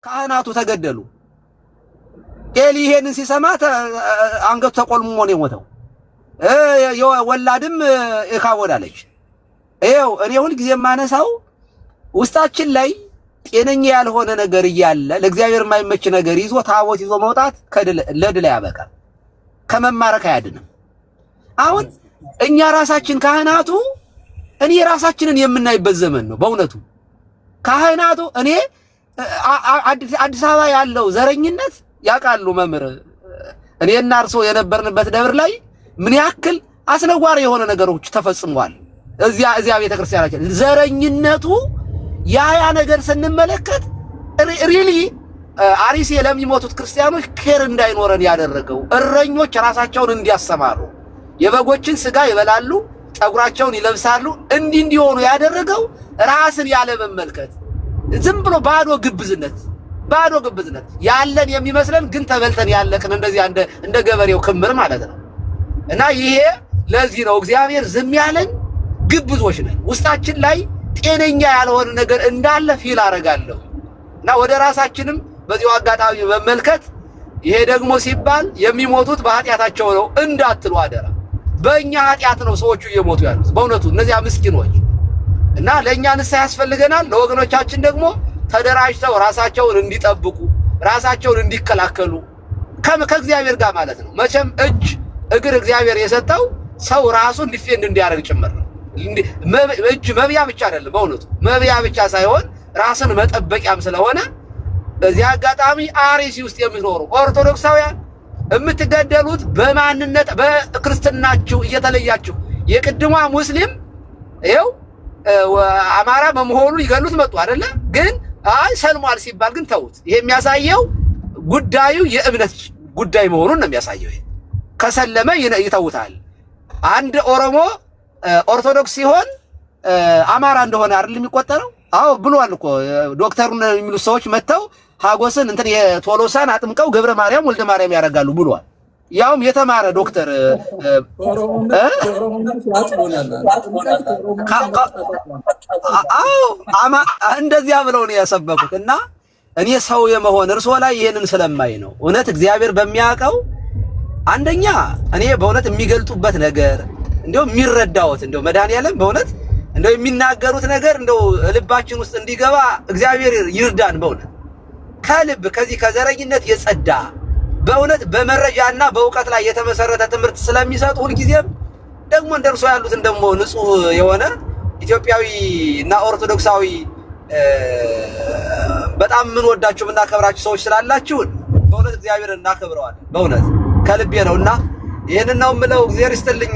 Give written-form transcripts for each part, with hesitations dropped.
ካህናቱ ተገደሉ። ኤሊ ይሄንን ሲሰማ አንገቱ ተቆልሞ ነው የሞተው። ወላድም እካወዳለች። ይኸው እኔ ሁል ጊዜ የማነሳው ውስጣችን ላይ ጤነኛ ያልሆነ ነገር እያለ ለእግዚአብሔር የማይመች ነገር ይዞ ታቦት ይዞ መውጣት ለድል ያበቃል፣ ከመማረክ አያድንም። አሁን እኛ ራሳችን ካህናቱ እኔ ራሳችንን የምናይበት ዘመን ነው በእውነቱ። ካህናቱ እኔ አዲስ አበባ ያለው ዘረኝነት ያውቃሉ መምህር። እኔና እርሶ የነበርንበት ደብር ላይ ምን ያክል አስነዋሪ የሆነ ነገሮች ተፈጽመዋል። እዚያ ቤተክርስቲያናችን ዘረኝነቱ ያ ነገር ስንመለከት ሪሊ አሪሴ ለሚሞቱት ክርስቲያኖች ኬር እንዳይኖረን ያደረገው እረኞች ራሳቸውን እንዲያሰማሩ የበጎችን ስጋ ይበላሉ፣ ጸጉራቸውን ይለብሳሉ እንዲሆኑ ያደረገው ራስን ያለ መመልከት ዝም ብሎ ባዶ ግብዝነት ያለን የሚመስለን ግን ተበልተን ያለቅን እንደዚህ እንደ ገበሬው ክምር ማለት ነው። እና ይሄ ለዚህ ነው እግዚአብሔር ዝም ያለን ግብዞች ነን። ውስጣችን ላይ ጤነኛ ያልሆነ ነገር እንዳለ ፊል አደርጋለሁ። እና ወደ ራሳችንም በዚሁ አጋጣሚ መመልከት ይሄ ደግሞ ሲባል የሚሞቱት በኃጢአታቸው ነው እንዳትሉ አደራ። በእኛ ኃጢአት ነው ሰዎቹ እየሞቱ ያሉት በእውነቱ እነዚያ ምስኪኖች። እና ለእኛ ንስሐ ያስፈልገናል። ለወገኖቻችን ደግሞ ተደራጅተው ራሳቸውን እንዲጠብቁ ራሳቸውን እንዲከላከሉ ከእግዚአብሔር ጋር ማለት ነው። መቼም እግር እግዚአብሔር የሰጠው ሰው ራሱን ዲፌንድ እንዲያደርግ ጭምር ነው። እጅ መብያ ብቻ አይደለም፣ በእውነቱ መብያ ብቻ ሳይሆን ራስን መጠበቂያም ስለሆነ በዚህ አጋጣሚ አርሲ ውስጥ የምትኖሩ ኦርቶዶክሳውያን የምትገደሉት በማንነት በክርስትናችሁ እየተለያችሁ የቅድሟ ሙስሊም ይኸው አማራ በመሆኑ ይገሉት መጡ አይደለ? ግን አይ ሰልሟል ሲባል ግን ተውት። ይሄ የሚያሳየው ጉዳዩ የእምነት ጉዳይ መሆኑን ነው የሚያሳየው። ይሄ ከሰለመ ይተውታል። አንድ ኦሮሞ ኦርቶዶክስ ሲሆን አማራ እንደሆነ አይደል የሚቆጠረው? አዎ ብሏል እኮ ዶክተሩን የሚሉት ሰዎች መተው ሀጎስን እንትን የቶሎሳን አጥምቀው ገብረ ማርያም ወልደ ማርያም ያደርጋሉ ብሏል። ያውም የተማረ ዶክተር እንደዚያ ብለው ነው ያሰበኩት። እና እኔ ሰው የመሆን እርሶ ላይ ይሄንን ስለማይ ነው እውነት እግዚአብሔር በሚያውቀው አንደኛ እኔ በእውነት የሚገልጡበት ነገር እንደው የሚረዳውት እንደው መድኃኒዓለም በእውነት እንደው የሚናገሩት ነገር እንደው ልባችን ውስጥ እንዲገባ እግዚአብሔር ይርዳን። በእውነት ከልብ ከዚህ ከዘረኝነት የጸዳ በእውነት በመረጃና በእውቀት ላይ የተመሰረተ ትምህርት ስለሚሰጡ ሁልጊዜም ደግሞ እንደርሶ ያሉትን ደግሞ ንጹህ የሆነ ኢትዮጵያዊ እና ኦርቶዶክሳዊ በጣም ምን ወዳችሁ እና ከብራችሁ ሰዎች ስላላችሁ በእውነት እግዚአብሔር እናከብረዋለን። በእውነት ከልቤ ነውና ይሄንን ነው የምለው። እግዚአብሔር ይስጥልኝ።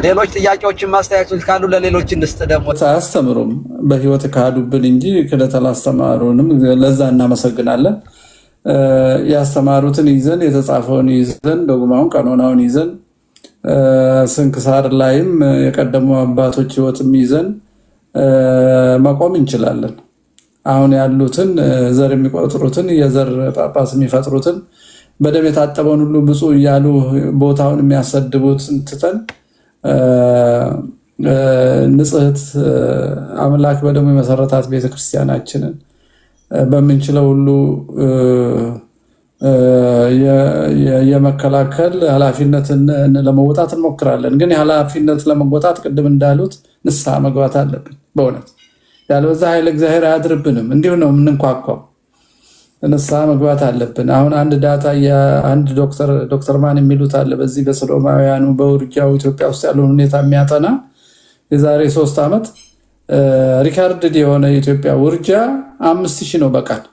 ሌሎች ጥያቄዎችን ማስተያየቶች ካሉ ለሌሎች እንስጥ። ደግሞ አያስተምሩም በህይወት ካዱብን እንጂ ክለተል አስተማሩንም ለዛ እናመሰግናለን። ያስተማሩትን ይዘን የተጻፈውን ይዘን ዶግማውን ቀኖናውን ይዘን ስንክሳር ላይም የቀደሙ አባቶች ህይወትም ይዘን መቆም እንችላለን። አሁን ያሉትን ዘር የሚቆጥሩትን የዘር ጳጳስ የሚፈጥሩትን በደም የታጠበውን ሁሉ ብፁዕ እያሉ ቦታውን የሚያሰድቡትን ትተን ንጽሕት አምላክ በደሙ የመሰረታት ቤተክርስቲያናችንን በምንችለው ሁሉ የመከላከል ኃላፊነትን ለመወጣት እንሞክራለን። ግን የኃላፊነት ለመወጣት ቅድም እንዳሉት ንስሐ መግባት አለብን። በእውነት ያለበዛ ኃይለ እግዚአብሔር አያድርብንም። እንዲሁ ነው የምንንኳኳው። ንስሐ መግባት አለብን። አሁን አንድ ዳታ የአንድ ዶክተር ማን የሚሉት አለ በዚህ በሰዶማውያኑ በውርጃው ኢትዮጵያ ውስጥ ያለውን ሁኔታ የሚያጠና የዛሬ 3 ዓመት ሪካርድድ የሆነ የኢትዮጵያ ውርጃ 5000 ነው በቀን።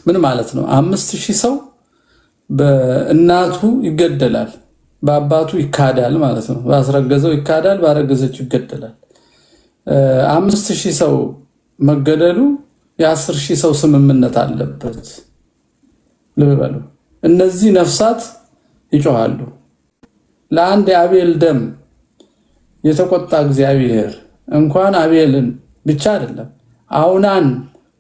ምን ማለት ነው? 5000 ሰው በእናቱ ይገደላል፣ በአባቱ ይካዳል ማለት ነው። ባስረገዘው ይካዳል፣ ባረገዘችው ይገደላል። 5000 ሰው መገደሉ የ10,000 ሰው ስምምነት አለበት። ልብ በሉ። እነዚህ ነፍሳት ይጮሃሉ። ለአንድ የአቤል ደም የተቆጣ እግዚአብሔር እንኳን አቤልን ብቻ አይደለም አውናን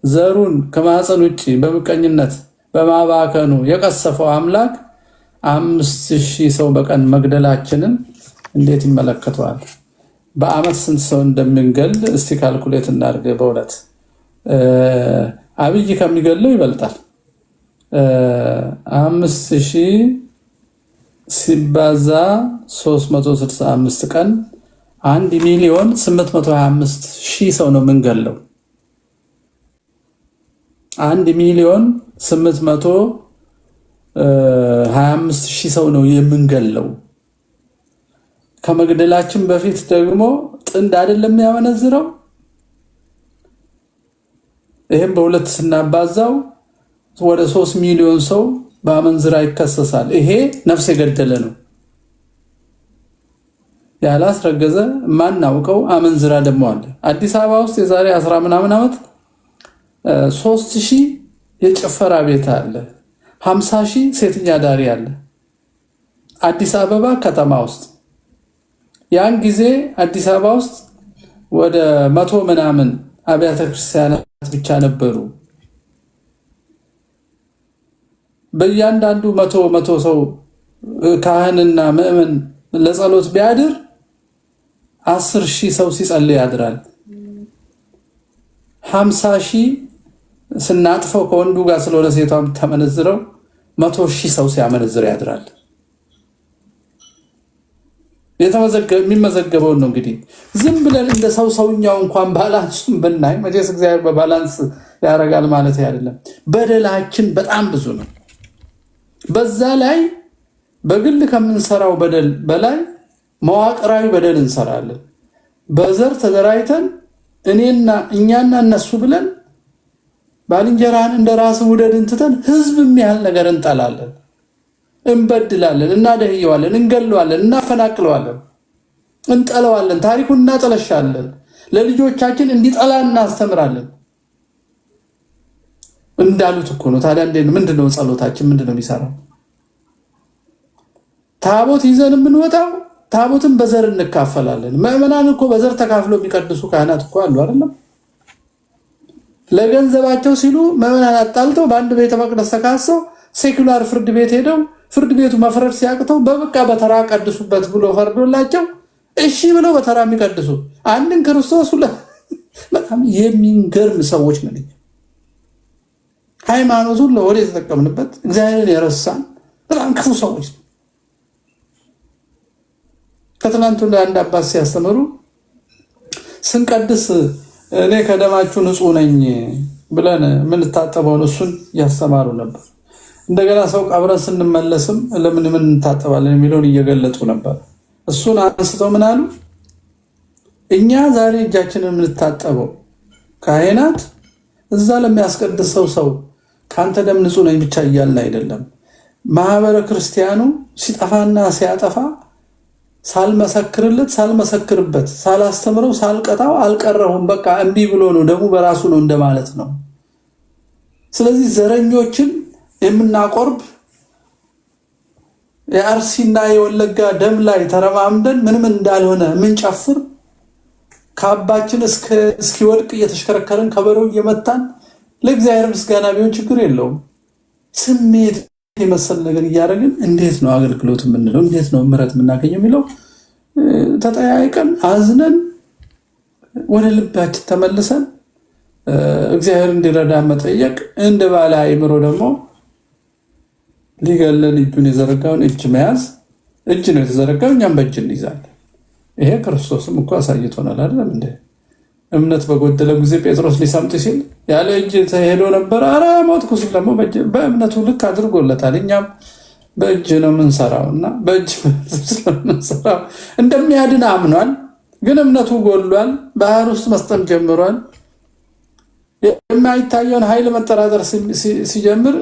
ዘሩን ከማህፀን ውጪ በምቀኝነት በማባከኑ የቀሰፈው አምላክ 5000 ሰው በቀን መግደላችንን እንዴት ይመለከተዋል? በአመት ስንት ሰው እንደምንገል እስቲ ካልኩሌት እናድርግ። በእውነት አብይ ከሚገለው ይበልጣል። 5000 ሲባዛ 365 ቀን 1,825,000 ሰው ነው የምንገለው። 1,825,000 ሰው ነው የምንገለው። ከመግደላችን በፊት ደግሞ ጥንድ አይደለም ያመነዝረው። ይሄም በሁለት ስናባዛው ወደ 3 ሚሊዮን ሰው በአመንዝራ ይከሰሳል። ይሄ ነፍስ የገደለ ነው። ያላስረገዘ ማናውቀው አመንዝራ ደግሞ አለ። አዲስ አበባ ውስጥ የዛሬ 10 ምናምን ዓመት 3000 የጭፈራ ቤት አለ፣ 50,000 ሴተኛ ዳሪ አለ አዲስ አበባ ከተማ ውስጥ። ያን ጊዜ አዲስ አበባ ውስጥ ወደ 100 ምናምን አብያተ ክርስቲያናት ብቻ ነበሩ። በእያንዳንዱ 100 ሰው ካህንና ምእመን ለጸሎት ቢያድር 10,000 ሰው ሲጸልይ ያድራል። 50,000 ስናጥፈው ከወንዱ ጋር ስለሆነ ሴቷም ተመነዝረው 100,000 ሰው ሲያመነዝር ያድራል። የሚመዘገበውን ነው እንግዲህ ዝም ብለን እንደ ሰውኛው እንኳን ባላንሱን ብናይ መቼስ እግዚአብሔር በባላንስ ያደርጋል ማለት አይደለም። በደላችን በጣም ብዙ ነው። በዛ ላይ በግል ከምንሰራው በደል በላይ መዋቅራዊ በደል እንሰራለን። በዘር ተደራጅተን እኛና እነሱ ብለን ባልንጀራን እንደራስ ውደድ እንትተን ህዝብ የሚያህል ነገር እንጠላለን፣ እንበድላለን፣ እናደህየዋለን፣ እንገለዋለን፣ እናፈናቅለዋለን፣ እንጠለዋለን፣ ታሪኩን እናጠለሻለን፣ ለልጆቻችን እንዲጠላ እናስተምራለን። እንዳሉት እኮ ነው። ታዲያ ምንድነው ጸሎታችን? ምንድነው የሚሰራው? ታቦት ይዘን የምንወጣው ታቦትን በዘር እንካፈላለን። ምዕመናን እኮ በዘር ተካፍሎ የሚቀድሱ ካህናት እኮ አሉ አይደለም? ለገንዘባቸው ሲሉ ምዕመናን አጣልተው በአንድ ቤተ መቅደስ ተካሰው ሴኩላር ፍርድ ቤት ሄደው ፍርድ ቤቱ መፍረድ ሲያቅተው በበቃ በተራ ቀድሱበት ብሎ ፈርዶላቸው እሺ ብለው በተራ የሚቀድሱ አንድን ክርስቶስ በጣም የሚገርም ሰዎች ነን። ሃይማኖቱን ለወደ የተጠቀምንበት እግዚአብሔርን የረሳን በጣም ክፉ ሰዎች። ከትናንቱ ለአንድ አባት ሲያስተምሩ ስንቀድስ እኔ ከደማችሁ ንጹህ ነኝ ብለን የምንታጠበውን እሱን ያስተማሩ ነበር። እንደገና ሰው ቀብረን ስንመለስም ለምን እንታጠባለን የሚለውን እየገለጡ ነበር። እሱን አንስተው ምን አሉ? እኛ ዛሬ እጃችንን የምንታጠበው ካህናት እዛ ለሚያስቀድሰው ሰው ካንተ ደም ንጹህ ነኝ ብቻ እያልን አይደለም። ማህበረ ክርስቲያኑ ሲጠፋና ሲያጠፋ ሳልመሰክርለት ሳልመሰክርበት ሳላስተምረው ሳልቀጣው አልቀረሁም፣ በቃ እምቢ ብሎ ነው፣ ደሙ በራሱ ነው እንደማለት ነው። ስለዚህ ዘረኞችን የምናቆርብ የአርሲና የወለጋ ደም ላይ ተረማምደን ምንም እንዳልሆነ ምንጨፍር ከአባችን እስኪወድቅ እየተሽከረከረን ከበሮ እየመታን ለእግዚአብሔር ምስጋና ቢሆን ችግር የለውም። ስሜት የመሰል ነገር እያደረግን እንዴት ነው አገልግሎት የምንለው? እንዴት ነው ምሕረት የምናገኘው የሚለው ተጠያይቀን አዝነን ወደ ልባችን ተመልሰን እግዚአብሔር እንዲረዳ መጠየቅ። እንደ ባለ አእምሮ ደግሞ ሊገለን እጁን የዘረጋውን እጅ መያዝ። እጅ ነው የተዘረጋው፣ እኛም በእጅ እንይዛለን። ይሄ ክርስቶስም እኮ አሳይቶናል አይደለም እንዴ? እምነት በጎደለ ጊዜ ጴጥሮስ ሊሰምጥ ሲል ያለ እጅ ተሄዶ ነበር። ኧረ ሞትኩ ሲል ደግሞ በእምነቱ ልክ አድርጎለታል። እኛም በእጅ ነው የምንሰራው እና በእጅ ስለምንሰራው እንደሚያድን አምኗል። ግን እምነቱ ጎሏል። ባህር ውስጥ መስጠም ጀምሯል። የማይታየውን ኃይል መጠራጠር ሲጀምር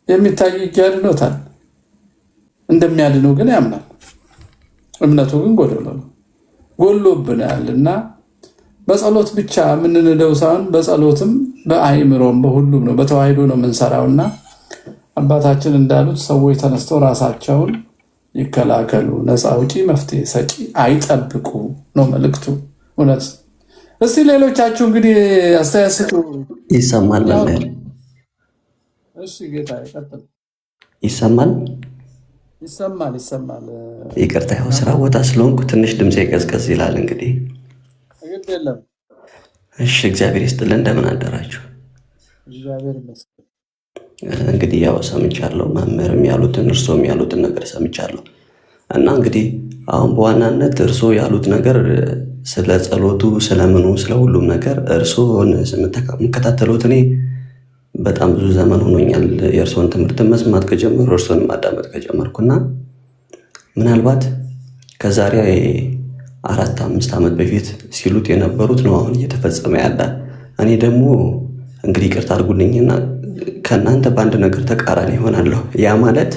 የሚታይ እጅ ያድኖታል። እንደሚያድነው ግን ያምናል። እምነቱ ግን ጎሎብናል እና በጸሎት ብቻ የምንንደው ሳይሆን በጸሎትም በአእምሮም በሁሉም ነው፣ በተዋሂዶ ነው የምንሰራውና አባታችን እንዳሉት ሰዎች ተነስተው ራሳቸውን ይከላከሉ፣ ነፃ አውጪ መፍትሄ ሰጪ አይጠብቁ ነው መልእክቱ። እውነት። እስቲ ሌሎቻችሁ እንግዲህ አስተያየት ስጡ። ይሰማል? እሺ ጌታ ይቀጥል። ይሰማል? ይሰማል። ይቅርታ፣ ያው ስራ ቦታ ስለሆንኩ ትንሽ ድምፄ ቀዝቀዝ ይላል። እንግዲህ እሺ እግዚአብሔር ይስጥልን። እንደምን አደራችሁ? እግዚአብሔር ይመስገን። እንግዲህ ያው ሰምቻለሁ፣ መምህርም ያሉትን እርሶም ያሉትን ነገር ሰምቻለሁ እና እንግዲህ አሁን በዋናነት እርሶ ያሉት ነገር ስለ ጸሎቱ፣ ስለምኑ፣ ስለ ሁሉም ነገር እርሶን የምከታተሉት እኔ በጣም ብዙ ዘመን ሆኖኛል። የእርሶን ትምህርት መስማት ከጀመሩ እርሶን ማዳመጥ ከጀመርኩና ምናልባት ከዛሬ 4-5 ዓመት በፊት ሲሉት የነበሩት ነው አሁን እየተፈጸመ ያለ። እኔ ደግሞ እንግዲህ ይቅርታ አድርጉልኝና ከእናንተ በአንድ ነገር ተቃራኒ ይሆናለሁ። ያ ማለት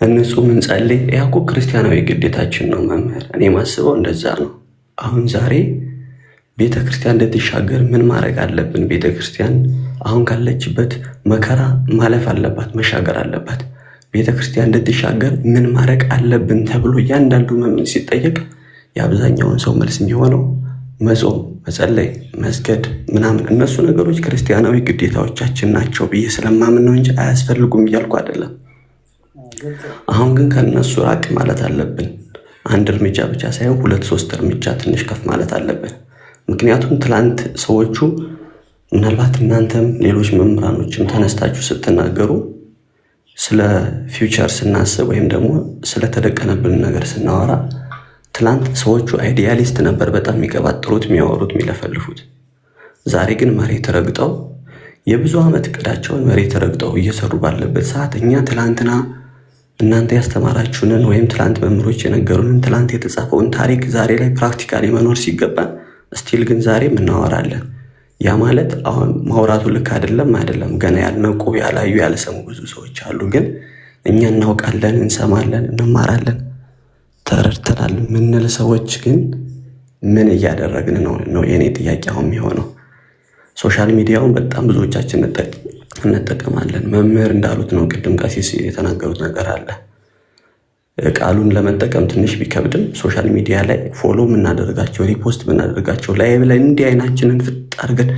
እንጹም፣ እንጸልይ፣ ያ እኮ ክርስቲያናዊ ግዴታችን ነው መምህር። እኔ ማስበው እንደዛ ነው። አሁን ዛሬ ቤተ ክርስቲያን እንድትሻገር ምን ማድረግ አለብን? ቤተ ክርስቲያን አሁን ካለችበት መከራ ማለፍ አለባት፣ መሻገር አለባት። ቤተ ክርስቲያን እንድትሻገር ምን ማድረግ አለብን ተብሎ እያንዳንዱ መምህር ሲጠየቅ የአብዛኛውን ሰው መልስ የሚሆነው መጾም፣ መጸለይ፣ መስገድ ምናምን፣ እነሱ ነገሮች ክርስቲያናዊ ግዴታዎቻችን ናቸው ብዬ ስለማምን ነው እንጂ አያስፈልጉም እያልኩ አይደለም። አሁን ግን ከነሱ ራቅ ማለት አለብን። አንድ እርምጃ ብቻ ሳይሆን 2-3 እርምጃ ትንሽ ከፍ ማለት አለብን። ምክንያቱም ትላንት ሰዎቹ ምናልባት እናንተም ሌሎች መምህራኖችም ተነስታችሁ ስትናገሩ ስለ ፊውቸር ስናስብ ወይም ደግሞ ስለተደቀነብን ነገር ስናወራ ትላንት ሰዎቹ አይዲያሊስት ነበር በጣም የሚቀባጥሩት፣ የሚያወሩት፣ የሚለፈልፉት። ዛሬ ግን መሬት ረግጠው የብዙ ዓመት እቅዳቸውን መሬት ረግጠው እየሰሩ ባለበት ሰዓት እኛ ትላንትና እናንተ ያስተማራችሁንን ወይም ትላንት መምህሮች የነገሩንን ትላንት የተጻፈውን ታሪክ ዛሬ ላይ ፕራክቲካሊ መኖር ሲገባን ስቲል ግን ዛሬ እናወራለን። ያ ማለት አሁን ማውራቱ ልክ አይደለም ገና ያልነቁ ያላዩ ያልሰሙ ብዙ ሰዎች አሉ። ግን እኛ እናውቃለን፣ እንሰማለን፣ እንማራለን፣ ተረድተናል ምንል ሰዎች ግን ምን እያደረግን ነው የኔ ጥያቄ አሁን የሚሆነው። ሶሻል ሚዲያውን በጣም ብዙዎቻችን እንጠቀማለን። መምህር እንዳሉት ነው፣ ቅድም ቀሲስ የተናገሩት ነገር አለ። ቃሉን ለመጠቀም ትንሽ ቢከብድም ሶሻል ሚዲያ ላይ ፎሎ የምናደርጋቸው፣ ሪፖስት የምናደርጋቸው፣ ላይቭ ላይ እንዲህ አይናችንን ፍጥ አድርገን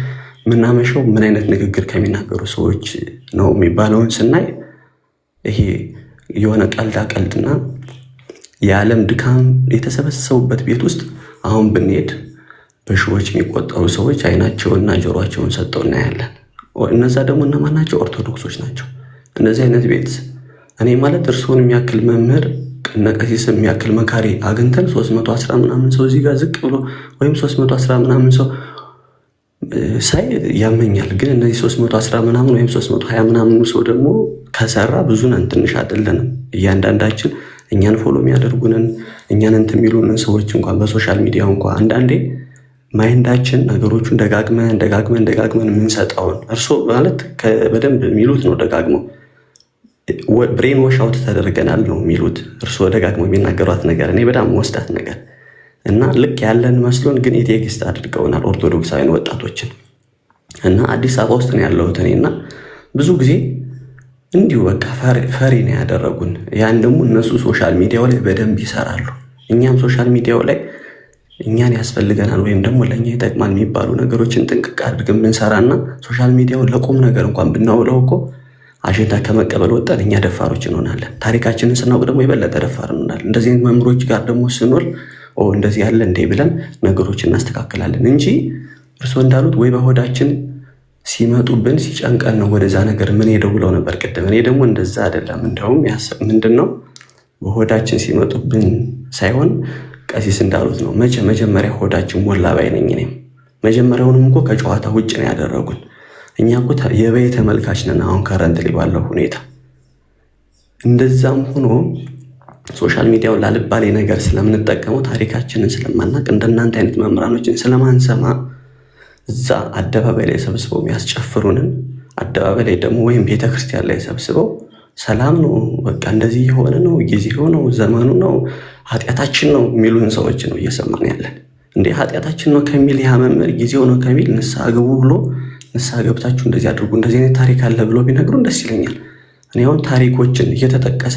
የምናመሸው ምን አይነት ንግግር ከሚናገሩ ሰዎች ነው የሚባለውን ስናይ ይሄ የሆነ ቀልድና የዓለም ድካም የተሰበሰቡበት ቤት ውስጥ አሁን ብንሄድ በሺዎች የሚቆጠሩ ሰዎች አይናቸውንና ጆሮአቸውን ሰጥተው እናያለን። እነዛ ደግሞ እነማን ናቸው? ኦርቶዶክሶች ናቸው። እንደዚህ አይነት ቤት እኔ ማለት እርስዎን የሚያክል መምህር እነ ቀሲስ የሚያክል መካሪ አግኝተን 310 ምናምን ሰው እዚህ ጋር ዝቅ ብሎ ወይም 310 ምናምን ሰው ሳይ ያመኛል። ግን እነዚህ 310 ምናምን ወይም 320 ምናምን ሰው ደግሞ ከሰራ ብዙ ነን፣ ትንሽ አይደለንም። እያንዳንዳችን እኛን ፎሎ የሚያደርጉንን እኛን እንትን የሚሉንን ሰዎች እንኳን በሶሻል ሚዲያ እንኳን አንዳንዴ ማይንዳችን ነገሮቹን ደጋግመን የምንሰጠውን እርሶ ማለት በደንብ የሚሉት ነው። ደጋግመው ብሬን ዋሽ አውት ተደርገናል ነው የሚሉት እርሶ ደጋግመው የሚናገሯት ነገር እኔ በጣም ወስዳት ነገር እና ልክ ያለን መስሎን ግን የቴክስት አድርገውናል ኦርቶዶክሳዊን ወጣቶችን። እና አዲስ አበባ ውስጥ ነው ያለሁት እኔና ብዙ ጊዜ እንዲሁ በቃ ፈሪ ነው ያደረጉን። ያን ደግሞ እነሱ ሶሻል ሚዲያው ላይ በደንብ ይሰራሉ። እኛም ሶሻል ሚዲያው ላይ እኛን ያስፈልገናል ወይም ደግሞ ለእኛ ይጠቅማል የሚባሉ ነገሮችን ጥንቅቅ አድርገን ብንሰራና ሶሻል ሚዲያውን ለቁም ነገር እንኳን ብናውለው እኮ አጀንዳ ከመቀበል ወጣን እኛ ደፋሮች እንሆናለን። ታሪካችንን ስናውቅ ደግሞ የበለጠ ደፋር እንሆናለን። እንደዚህ አይነት መምህሮች ጋር ደግሞ ስንውል እንደዚህ ያለ እንዴ ብለን ነገሮችን እናስተካክላለን እንጂ እርሶ እንዳሉት ወይ በሆዳችን ሲመጡብን ሲጨንቀን ነው ወደዛ ነገር ምን ሄደው ብለው ነበር ቅድም። እኔ ደግሞ እንደዛ አይደለም። እንደውም ምንድነው በሆዳችን ሲመጡብን ሳይሆን ቀሲስ እንዳሉት ነው መጀመሪያ ሆዳችን ሞላ ባይ ነኝ። እኔም መጀመሪያውንም እኮ ከጨዋታ ውጭ ነው ያደረጉን። እኛ እኮ የበይ ተመልካች ነን አሁን ከረንትሊ ባለው ሁኔታ። እንደዛም ሆኖ ሶሻል ሚዲያውን ላልባሌ ነገር ስለምንጠቀመው ታሪካችንን ስለማናቅ እንደናንተ አይነት መምህራኖችን ስለማንሰማ እዛ አደባባይ ላይ ሰብስበው የሚያስጨፍሩንን አደባባይ ላይ ደግሞ ወይም ቤተክርስቲያን ላይ ሰብስበው ሰላም ነው በቃ እንደዚህ የሆነ ነው ጊዜው ነው ዘመኑ ነው ኃጢአታችን ነው የሚሉን ሰዎች ነው እየሰማን ያለን። እንዴ ኃጢአታችን ነው ከሚል ያ መምህር ጊዜው ነው ከሚል ንስሐ ግቡ ብሎ ንስሐ ገብታችሁ እንደዚህ አድርጉ እንደዚህ አይነት ታሪክ አለ ብሎ ቢነግሩን ደስ ይለኛል። እኔ አሁን ታሪኮችን እየተጠቀሰ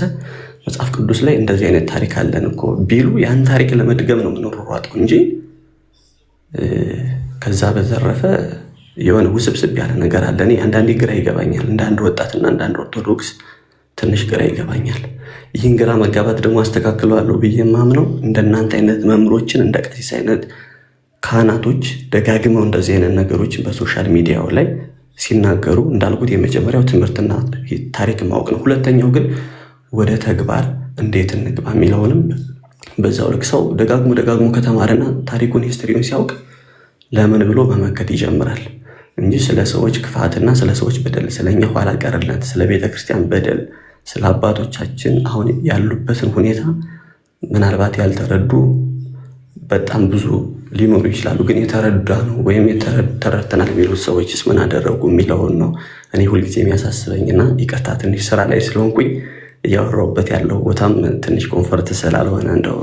መጽሐፍ ቅዱስ ላይ እንደዚህ አይነት ታሪክ አለን እኮ ቢሉ ያን ታሪክ ለመድገም ነው የምንሯሯጠው እንጂ ከዛ በዘረፈ የሆነ ውስብስብ ያለ ነገር አለ። እኔ አንዳንዴ ግራ ይገባኛል። እንደ አንድ ወጣትና እንደ አንድ ኦርቶዶክስ ትንሽ ግራ ይገባኛል። ይህን ግራ መጋባት ደግሞ አስተካክለዋለሁ ብዬ የማምነው እንደናንተ አይነት መምህሮችን እንደ ቀሲስ አይነት ካህናቶች ደጋግመው እንደዚህ አይነት ነገሮችን በሶሻል ሚዲያው ላይ ሲናገሩ እንዳልኩት የመጀመሪያው ትምህርትና ታሪክ ማወቅ ነው። ሁለተኛው ግን ወደ ተግባር እንዴት እንግባ የሚለውንም በዛው ልክ ሰው ደጋግሞ ከተማረና ታሪኩን ሂስትሪውን ሲያውቅ ለምን ብሎ መመከት ይጀምራል እንጂ ስለ ሰዎች ክፋትና ስለ ሰዎች በደል፣ ስለኛ ኋላ ቀርነት፣ ስለ ቤተክርስቲያን በደል፣ ስለ አባቶቻችን አሁን ያሉበትን ሁኔታ ምናልባት ያልተረዱ በጣም ብዙ ሊኖሩ ይችላሉ። ግን የተረዳ ነው ወይም ተረድተናል የሚሉት ሰዎችስ ምን አደረጉ የሚለውን ነው እኔ ሁልጊዜ የሚያሳስበኝና ይቅርታ ትንሽ ስራ ላይ ስለሆንኩኝ እያወራሁበት ያለው ቦታም ትንሽ ኮንፈርት ስላልሆነ እንደው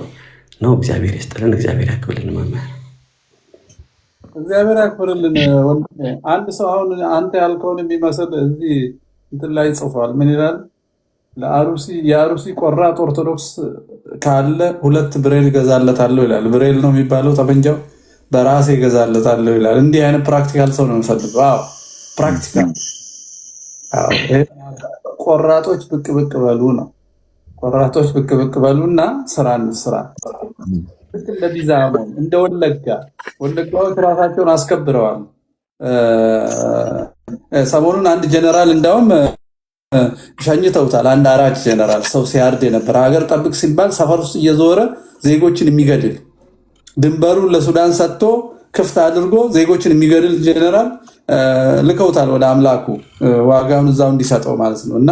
ነው። እግዚአብሔር ይስጥልን፣ እግዚአብሔር ያክብልን። መምህር እግዚአብሔር ያክብርልን። አንድ ሰው አሁን አንተ ያልከውን የሚመስል እዚህ እንትን ላይ ጽፏል። ምን ይላል? የአሩሲ ቆራጥ ኦርቶዶክስ ካለ 2 ብሬል ገዛለታለሁ ይላል። ብሬል ነው የሚባለው ጠመንጃው። በራሴ ገዛለታለሁ ይላል። እንዲህ አይነት ፕራክቲካል ሰው ነው የምፈልገው። አዎ ፕራክቲካል። ቆራጦች ብቅ በሉ ነው። ቆራጦች ብቅ በሉና ስራ እንስራ። እንደ ቢዛሞን እንደ ወለጋዎች ራሳቸውን አስከብረዋል። ሰሞኑን አንድ ጀነራል እንዳውም ሸኝተውታል። አንድ አራጅ ጀነራል ሰው ሲያርድ የነበረ ሀገር ጠብቅ ሲባል ሰፈር ውስጥ እየዞረ ዜጎችን የሚገድል ድንበሩን ለሱዳን ሰጥቶ ክፍት አድርጎ ዜጎችን የሚገድል ጀነራል ልከውታል ወደ አምላኩ ዋጋውን እዛው እንዲሰጠው ማለት ነው። እና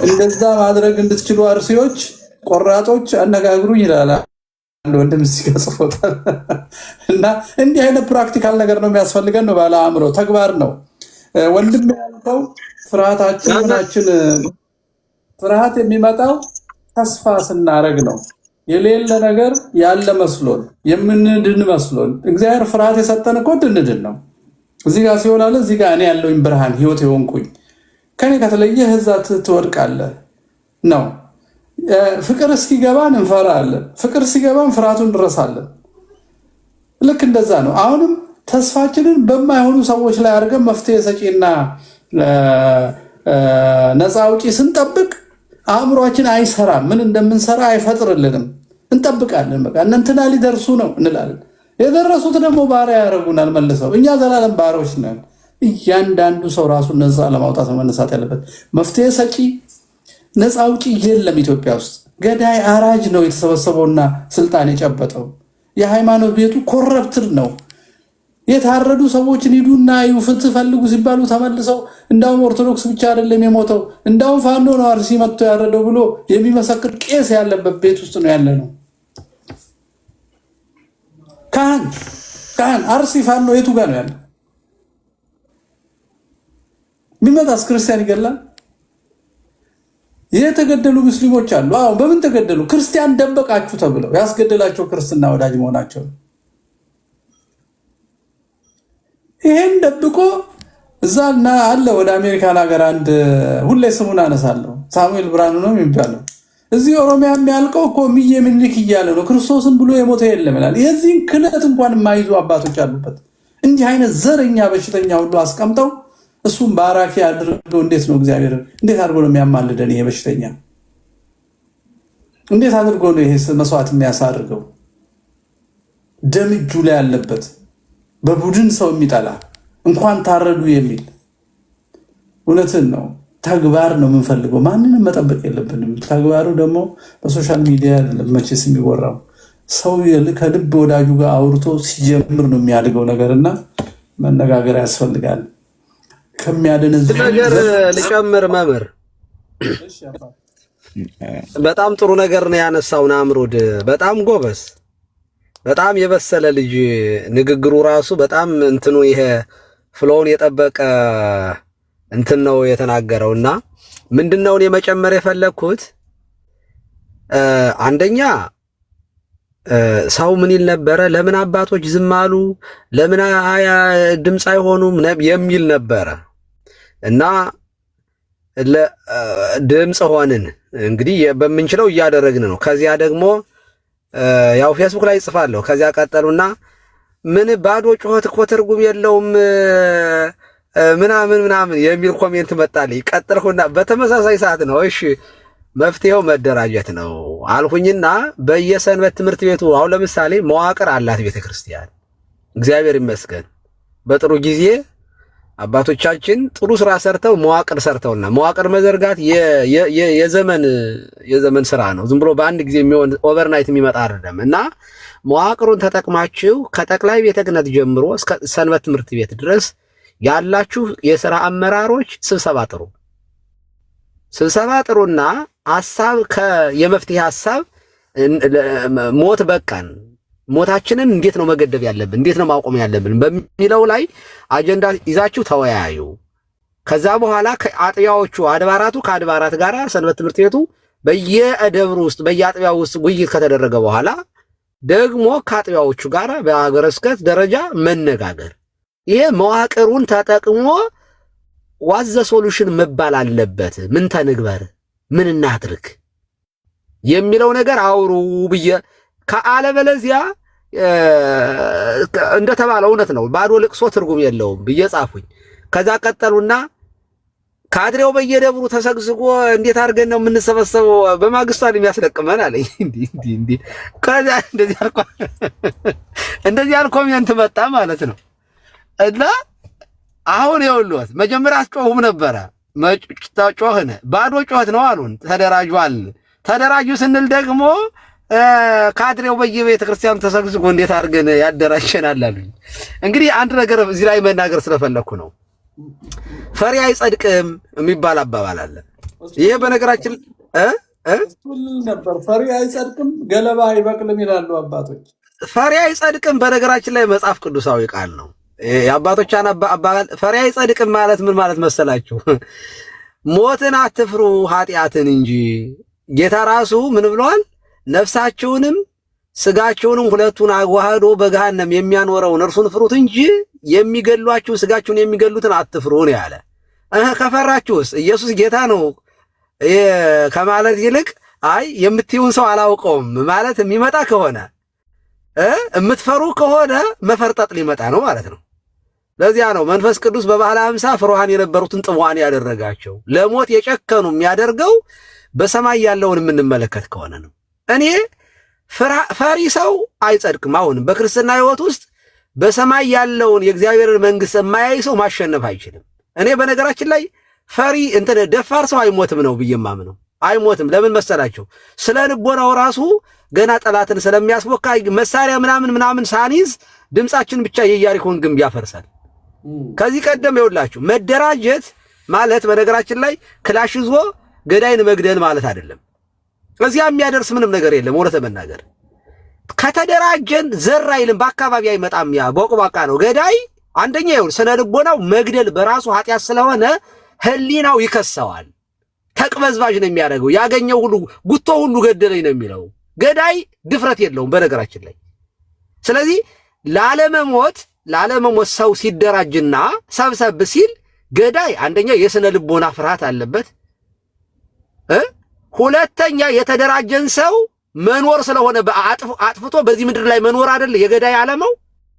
እንደዛ ማድረግ እንድትችሉ አርሲዎች ቆራጦች አነጋግሩኝ ይላል አንድ ወንድም እዚህ ጋር ጽፎታል። እና እንዲህ አይነት ፕራክቲካል ነገር ነው የሚያስፈልገን። ነው ባለ አእምሮ ተግባር ነው ወንድም ያልከው። ፍርሃት የሚመጣው ተስፋ ስናረግ ነው። የሌለ ነገር ያለ መስሎን የምንድን መስሎን እግዚአብሔር ፍርሃት የሰጠን እኮ ድንድን ነው። እዚህ ጋር ሲሆን አለ እዚህ ጋር እኔ ያለውኝ ብርሃን ህይወት የሆንኩኝ ከኔ ከተለየ ህዛት ትወድቃለህ ነው። ፍቅር እስኪገባን እንፈራለን፣ ፍቅር ሲገባን ፍርሃቱን እንረሳለን። ልክ እንደዛ ነው። አሁንም ተስፋችንን በማይሆኑ ሰዎች ላይ አድርገን መፍትሄ ሰጪና ነፃ አውጪ ስንጠብቅ አእምሯችን አይሰራም። ምን እንደምንሰራ አይፈጥርልንም። እንጠብቃለን። በቃ እንትና ሊደርሱ ነው እንላለን። የደረሱት ደግሞ ባሪያ ያደርጉናል መልሰው። እኛ ዘላለም ባሪያዎች ነን። እያንዳንዱ ሰው ራሱን ነፃ ለማውጣት መነሳት ያለበት። መፍትሄ ሰጪ ነፃ አውጪ የለም ኢትዮጵያ ውስጥ። ገዳይ አራጅ ነው የተሰበሰበውና ስልጣን የጨበጠው። የሃይማኖት ቤቱ ኮረፕትድ ነው። የታረዱ ሰዎችን ሂዱና እዩ ፍትህ ፈልጉ ሲባሉ ተመልሰው እንዳውም ኦርቶዶክስ ብቻ አይደለም የሞተው እንዳውም ፋኖ ነው አርሲ መጥቶ ያረደው ብሎ የሚመሰክር ቄስ ያለበት ቤት ውስጥ ነው ያለ ነው። ካህን አርሲ ፋኖ የቱ ጋር ነው ያለው? የሚመጣስ ክርስቲያን ይገላል። የተገደሉ ሙስሊሞች አሉ። አዎ በምን ተገደሉ? ክርስቲያን ደበቃችሁ ተብለው ያስገደላቸው ክርስትና ወዳጅ መሆናቸው። ይሄን ደብቆ እዛና አለ ወደ አሜሪካን ሀገር አንድ ሁሌ ስሙን አነሳለሁ ሳሙኤል ብርሃኑ ነው የሚባለው። እዚህ ኦሮሚያ የሚያልቀው እኮ ሚዬ ምኒልክ እያለ ነው። ክርስቶስን ብሎ የሞተ የለም ይላል። የዚህን ክህነት እንኳን የማይዙ አባቶች አሉበት። እንዲህ አይነት ዘረኛ በሽተኛ ሁሉ አስቀምጠው እሱም ባራኪ አድርገው እንዴት ነው እግዚአብሔር እንዴት አድርጎ ነው የሚያማልደን? ይሄ በሽተኛ እንዴት አድርጎ ነው ይሄ መስዋዕት የሚያሳርገው? ደም እጁ ላይ ያለበት በቡድን ሰው የሚጠላ እንኳን ታረዱ የሚል እውነትን ነው። ተግባር ነው የምንፈልገው። ማንንም መጠበቅ የለብንም። ተግባሩ ደግሞ በሶሻል ሚዲያ መቼስ የሚወራው ሰው ከልብ ወዳጁ ጋር አውርቶ ሲጀምር ነው የሚያድገው ነገርና መነጋገር ያስፈልጋል። ከሚያደነዝዝ ነገር ልጨምር መምህር፣ በጣም ጥሩ ነገር ነው ያነሳው ናምሩድ። በጣም ጎበዝ፣ በጣም የበሰለ ልጅ። ንግግሩ ራሱ በጣም እንትኑ ይሄ ፍሎውን የጠበቀ እንትን ነው የተናገረውና ምንድነው እኔ መጨመር የፈለኩት አንደኛ ሰው ምን ይል ነበረ? ለምን አባቶች ዝም አሉ? ለምን ድምፅ አይሆኑም የሚል ነበረ እና ድምፅ ሆንን። እንግዲህ በምንችለው እያደረግን ነው። ከዚያ ደግሞ ያው ፌስቡክ ላይ ጽፋለሁ። ከዚያ ቀጠሉና ምን ባዶ ጩኸት እኮ ትርጉም የለውም ምናምን የሚል ኮሜንት መጣልኝ። ቀጠልኩና በተመሳሳይ ሰዓት ነው እሺ መፍትሄው መደራጀት ነው አልሁኝና በየሰንበት ትምህርት ቤቱ አሁን ለምሳሌ መዋቅር አላት ቤተክርስቲያን። እግዚአብሔር ይመስገን በጥሩ ጊዜ አባቶቻችን ጥሩ ስራ ሰርተው መዋቅር ሰርተውና መዋቅር መዘርጋት የዘመን ስራ ነው። ዝም ብሎ በአንድ ጊዜ የሚሆን ኦቨርናይት የሚመጣ አይደለም እና መዋቅሩን ተጠቅማችሁ ከጠቅላይ ቤተ ክህነት ጀምሮ እስከ ሰንበት ትምህርት ቤት ድረስ ያላችሁ የሥራ አመራሮች ስብሰባ ጥሩና ሐሳብ የመፍትሄ ሐሳብ ሞት በቃን ሞታችንን እንዴት ነው መገደብ ያለብን እንዴት ነው ማቆም ያለብን በሚለው ላይ አጀንዳ ይዛችሁ ተወያዩ። ከዛ በኋላ ከአጥቢያዎቹ አድባራቱ ከአድባራት ጋር ሰንበት ትምህርት ቤቱ በየደብሩ ውስጥ በየአጥቢያው ውስጥ ውይይት ከተደረገ በኋላ ደግሞ ከአጥቢያዎቹ ጋር በአገረ ስብከት ደረጃ መነጋገር። ይሄ መዋቅሩን ተጠቅሞ ዋዘ ሶሉሽን መባል አለበት። ምን ተንግበር ምን እናድርግ የሚለው ነገር አውሩ ብዬ ከአለበለዚያ እንደተባለው እውነት ነው ባዶ ልቅሶ ትርጉም የለውም ብዬ ጻፉኝ። ከዛ ቀጠሉና ካድሬው በየደብሩ ተሰግስጎ እንዴት አድርገን ነው የምንሰበሰበው በማግስቱ የሚያስለቅመን አለኝ። እንዴ ከዛ እንደዚህ ያል ኮሜንት መጣ ማለት ነው። እና አሁን ይኸውልዎት መጀመሪያ አስጮሁም ነበረ ጮህነ ባዶ ጮህት ነው አሉን። ተደራጁ ስንል ደግሞ ካድሬው በየቤተ ክርስቲያኑ ተሰግስጎ እንዴት አድርገን ያደራጀናል አሉኝ። እንግዲህ አንድ ነገር እዚህ ላይ መናገር ስለፈለኩ ነው። ፈሪ አይጸድቅም የሚባል አባባል አለ። ይሄ በነገራችን ነበር ፈሪ አይጸድቅም ገለባ አይበቅልም ይላሉ አባቶች። ፈሪ አይጸድቅም በነገራችን ላይ መጽሐፍ ቅዱሳዊ ቃል ነው። የአባቶቻን አባባል ፈሪ አይጸድቅም ማለት ምን ማለት መሰላችሁ? ሞትን አትፍሩ ኃጢአትን እንጂ ጌታ ራሱ ምን ብሏል? ነፍሳችሁንም ስጋችሁንም ሁለቱን አዋህዶ በገሃነም የሚያኖረውን እርሱን ፍሩት እንጂ የሚገሏችሁ ስጋችሁን የሚገሉትን አትፍሩ ነው ያለ። ከፈራችሁስ ኢየሱስ ጌታ ነው ከማለት ይልቅ አይ የምትዩን ሰው አላውቀውም ማለት የሚመጣ ከሆነ የምትፈሩ ከሆነ መፈርጠጥ ሊመጣ ነው ማለት ነው። ለዚያ ነው መንፈስ ቅዱስ በባህለ ሃምሳ ፍሩሃን የነበሩትን ጥዋን ያደረጋቸው። ለሞት የጨከኑ የሚያደርገው በሰማይ ያለውን የምንመለከት ከሆነ ነው። እኔ ፈሪ ሰው አይጸድቅም። አሁን በክርስትና ሕይወት ውስጥ በሰማይ ያለውን የእግዚአብሔርን መንግሥት የማያይ ሰው ማሸነፍ አይችልም። እኔ በነገራችን ላይ ፈሪ ደፋር ሰው አይሞትም ነው ብዬ የማምነው። አይሞትም። ለምን መሰላቸው? ስለ ልቦናው ራሱ ገና ጠላትን ስለሚያስቦካ መሳሪያ ምናምን ሳኒዝ ድምፃችን ብቻ የኢያሪኮን ግንብ ያፈርሳል። ከዚህ ቀደም ይኸውላችሁ መደራጀት ማለት በነገራችን ላይ ክላሽ ይዞ ገዳይን መግደል ማለት አይደለም። እዚያ የሚያደርስ ምንም ነገር የለም። እውነት ለመናገር ከተደራጀን ዘር አይልም፣ በአካባቢ አይመጣም። ያ ቦቅቧቃ ነው ገዳይ። አንደኛ ይሁን ስነ ልቦናው መግደል በራሱ ኃጢአት ስለሆነ ህሊናው ይከሰዋል። ተቅበዝባዥ ነው የሚያደርገው። ያገኘው ሁሉ ጉቶ ሁሉ ገደለኝ ነው የሚለው። ገዳይ ድፍረት የለውም በነገራችን ላይ። ስለዚህ ላለመሞት ሰው ሲደራጅና ሰብሰብ ሲል ገዳይ አንደኛ የስነ ልቦና ፍርሃት አለበት። ሁለተኛ የተደራጀን ሰው መኖር ስለሆነ አጥፍቶ በዚህ ምድር ላይ መኖር አይደል የገዳይ ዓላማው፣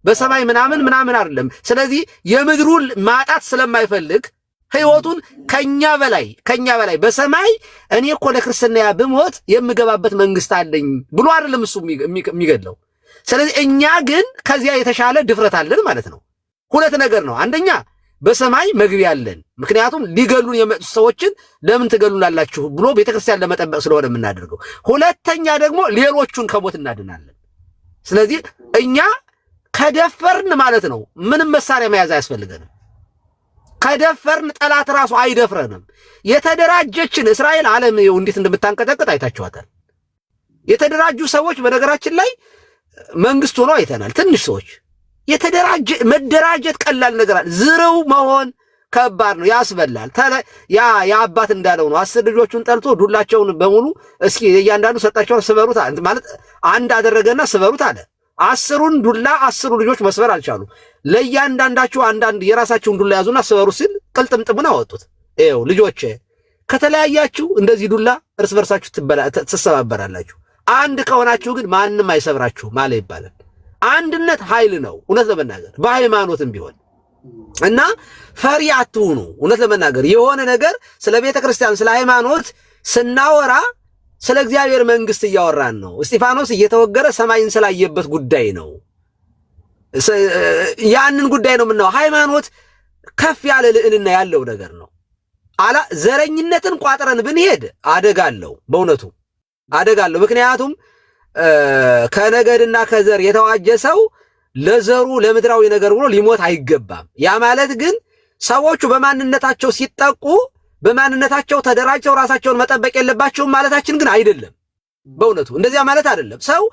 በሰማይ ምናምን አይደለም። ስለዚህ የምድሩን ማጣት ስለማይፈልግ ህይወቱን ከኛ በላይ በሰማይ እኔ እኮ ለክርስትና ብሞት የምገባበት መንግስት አለኝ ብሎ አይደለም እሱ የሚገድለው። ስለዚህ እኛ ግን ከዚያ የተሻለ ድፍረት አለን ማለት ነው። ሁለት ነገር ነው። አንደኛ በሰማይ መግቢያ አለን። ምክንያቱም ሊገሉን የመጡ ሰዎችን ለምን ትገሉናላችሁ ብሎ ቤተክርስቲያን ለመጠበቅ ስለሆነ የምናደርገው። ሁለተኛ ደግሞ ሌሎቹን ከሞት እናድናለን። ስለዚህ እኛ ከደፈርን ማለት ነው ምንም መሳሪያ መያዝ አያስፈልገንም። ከደፈርን ጠላት ራሱ አይደፍረንም። የተደራጀችን እስራኤል ዓለም እንዴት እንደምታንቀጠቅጥ አይታችኋታል። የተደራጁ ሰዎች በነገራችን ላይ መንግስት ሆኖ አይተናል። ትንሽ ሰዎች መደራጀት ቀላል ነገር አለ። ዝርው መሆን ከባድ ነው፣ ያስበላል። የአባት እንዳለው ነው። 10 ልጆቹን ጠልቶ ዱላቸውን በሙሉ እስኪ እያንዳንዱ ሰጣቸውን ስበሩት ማለት አንድ አደረገና ስበሩት አለ። 10ሩን ዱላ 10ሩ ልጆች መስበር አልቻሉ። ለእያንዳንዳችሁ አንዳንድ የራሳችሁን ዱላ ያዙና ስበሩ ሲል ቅልጥምጥሙን አወጡት። ይኸው ልጆቼ ከተለያያችሁ እንደዚህ ዱላ እርስ በርሳችሁ ትሰባበራላችሁ። አንድ ከሆናችሁ ግን ማንም አይሰብራችሁ ማለት ይባላል። አንድነት ኃይል ነው። እውነት ለመናገር በሃይማኖትም ቢሆን እና ፈሪ አትሁኑ። እውነት ለመናገር የሆነ ነገር ስለ ቤተ ክርስቲያን ስለ ሃይማኖት ስናወራ ስለ እግዚአብሔር መንግስት እያወራን ነው። እስጢፋኖስ እየተወገረ ሰማይን ስላየበት ጉዳይ ነው። ያንን ጉዳይ ነው የምናየው። ሃይማኖት ከፍ ያለ ልዕልና ያለው ነገር ነው። ዘረኝነትን ቋጥረን ብንሄድ አደጋለሁ፣ በእውነቱ አደጋለሁ። ምክንያቱም ከነገድና ከዘር የተዋጀ ሰው ለዘሩ ለምድራዊ ነገር ብሎ ሊሞት አይገባም። ያ ማለት ግን ሰዎቹ በማንነታቸው ሲጠቁ በማንነታቸው ተደራጅተው ራሳቸውን መጠበቅ የለባቸውም ማለታችን ግን አይደለም። በእውነቱ እንደዚያ ማለት አይደለም። ሰው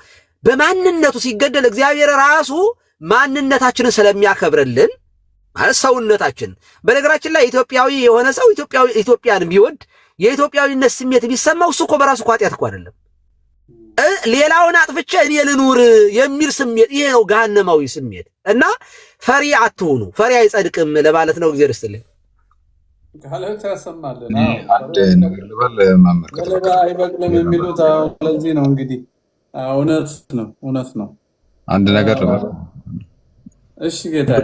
በማንነቱ ሲገደል እግዚአብሔር ራሱ ማንነታችንን ስለሚያከብርልን ማለት ሰውነታችን። በነገራችን ላይ ኢትዮጵያዊ የሆነ ሰው ኢትዮጵያን ቢወድ የኢትዮጵያዊነት ስሜት ቢሰማው እሱ እኮ በራሱ ኃጢአት እኮ አይደለም። ሌላውን አጥፍቼ እኔ ልኑር የሚል ስሜት ይሄ ነው ገሃነማዊ ስሜት። እና ፈሪ አትሁኑ፣ ፈሪ አይጸድቅም ለማለት ነው። እግዚአብሔር ይስጥልኝ። ካለት ያሰማልን። አንድ ነገር ልበል መምህር አይበቅልም የሚሉት ለዚህ ነው እንግዲህ። እውነት ነው። አንድ ነገር ልበል። እሺ ጌታዬ፣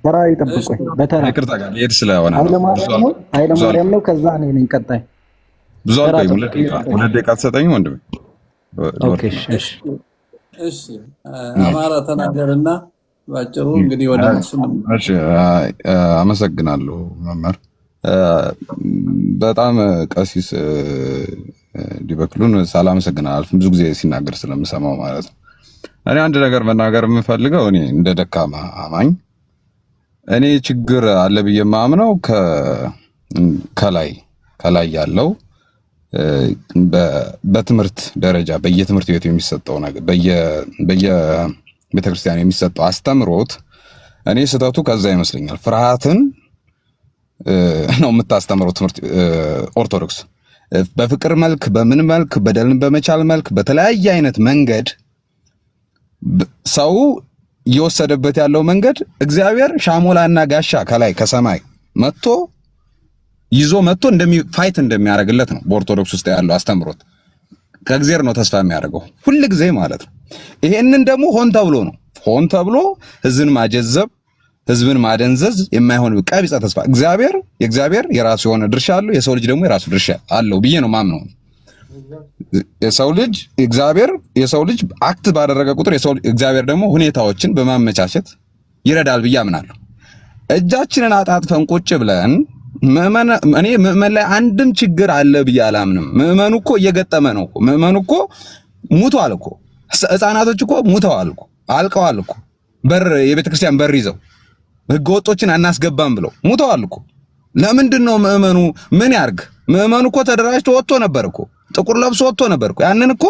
ተራ ይጠብቁኝ። በተራ ይቅርታ ጋር ሄድ ስለሆነ ኃይለ ማርያም ነው። ከዛ እኔ ነኝ ቀጣይ። ብዙ አልቆይም። ሁለት ደቂቃ ትሰጠኝ ወንድሜ? ኦኬ እሺ። አማራ ተናገርና ባጭሩ እንግዲህ ወደ እሱ። እሺ፣ አመሰግናለሁ መምህር። በጣም ቀሲስ ዲበክሉን ሳላመሰግን አላልፍም፣ ብዙ ጊዜ ሲናገር ስለምሰማው ማለት ነው። እኔ አንድ ነገር መናገር የምፈልገው እኔ እንደ ደካማ አማኝ እኔ ችግር አለ ብዬ የማምነው ከላይ ያለው በትምህርት ደረጃ በየትምህርት ቤቱ የሚሰጠው ነገር በየቤተክርስቲያን የሚሰጠው አስተምሮት እኔ ስህተቱ ከዛ ይመስለኛል። ፍርሃትን ነው የምታስተምረው ትምህርት ኦርቶዶክስ በፍቅር መልክ፣ በምን መልክ፣ በደልን በመቻል መልክ፣ በተለያየ አይነት መንገድ ሰው እየወሰደበት ያለው መንገድ እግዚአብሔር ሻሞላና ጋሻ ከላይ ከሰማይ መጥቶ ይዞ መጥቶ ፋይት እንደሚያደርግለት ነው በኦርቶዶክስ ውስጥ ያለው አስተምሮት። ከእግዚአብሔር ነው ተስፋ የሚያደርገው ሁሉ ጊዜ ማለት ነው። ይሄንን ደግሞ ሆን ተብሎ ህዝብን ማጀዘብ፣ ህዝብን ማደንዘዝ የማይሆን ቀቢጸ ተስፋ የእግዚአብሔር የራሱ የሆነ ድርሻ አለው፣ የሰው ልጅ ደግሞ የራሱ ድርሻ አለው ብዬ ነው ማምነው። የሰው ልጅ አክት ባደረገ ቁጥር እግዚአብሔር ደግሞ ሁኔታዎችን በማመቻቸት ይረዳል ብዬ አምናለሁ። እጃችንን አጣጥፈን ቁጭ ብለን ምዕመን ላይ አንድም ችግር አለ ብዬ አላምንም። ምዕመኑ እኮ እየገጠመ ነው እኮ። ምዕመኑ እኮ ሙቷል እኮ። ህፃናቶች እኮ ሙተዋል እኮ፣ አልቀዋል እኮ። የቤተክርስቲያን በር ይዘው ህገወጦችን አናስገባም ብለው ሙተዋል እኮ። ለምንድን ነው ምዕመኑ ምን ያርግ? ምዕመኑ እኮ ተደራጅቶ ወጥቶ ነበር እኮ፣ ጥቁር ለብሶ ወጥቶ ነበር እኮ። ያንን እኮ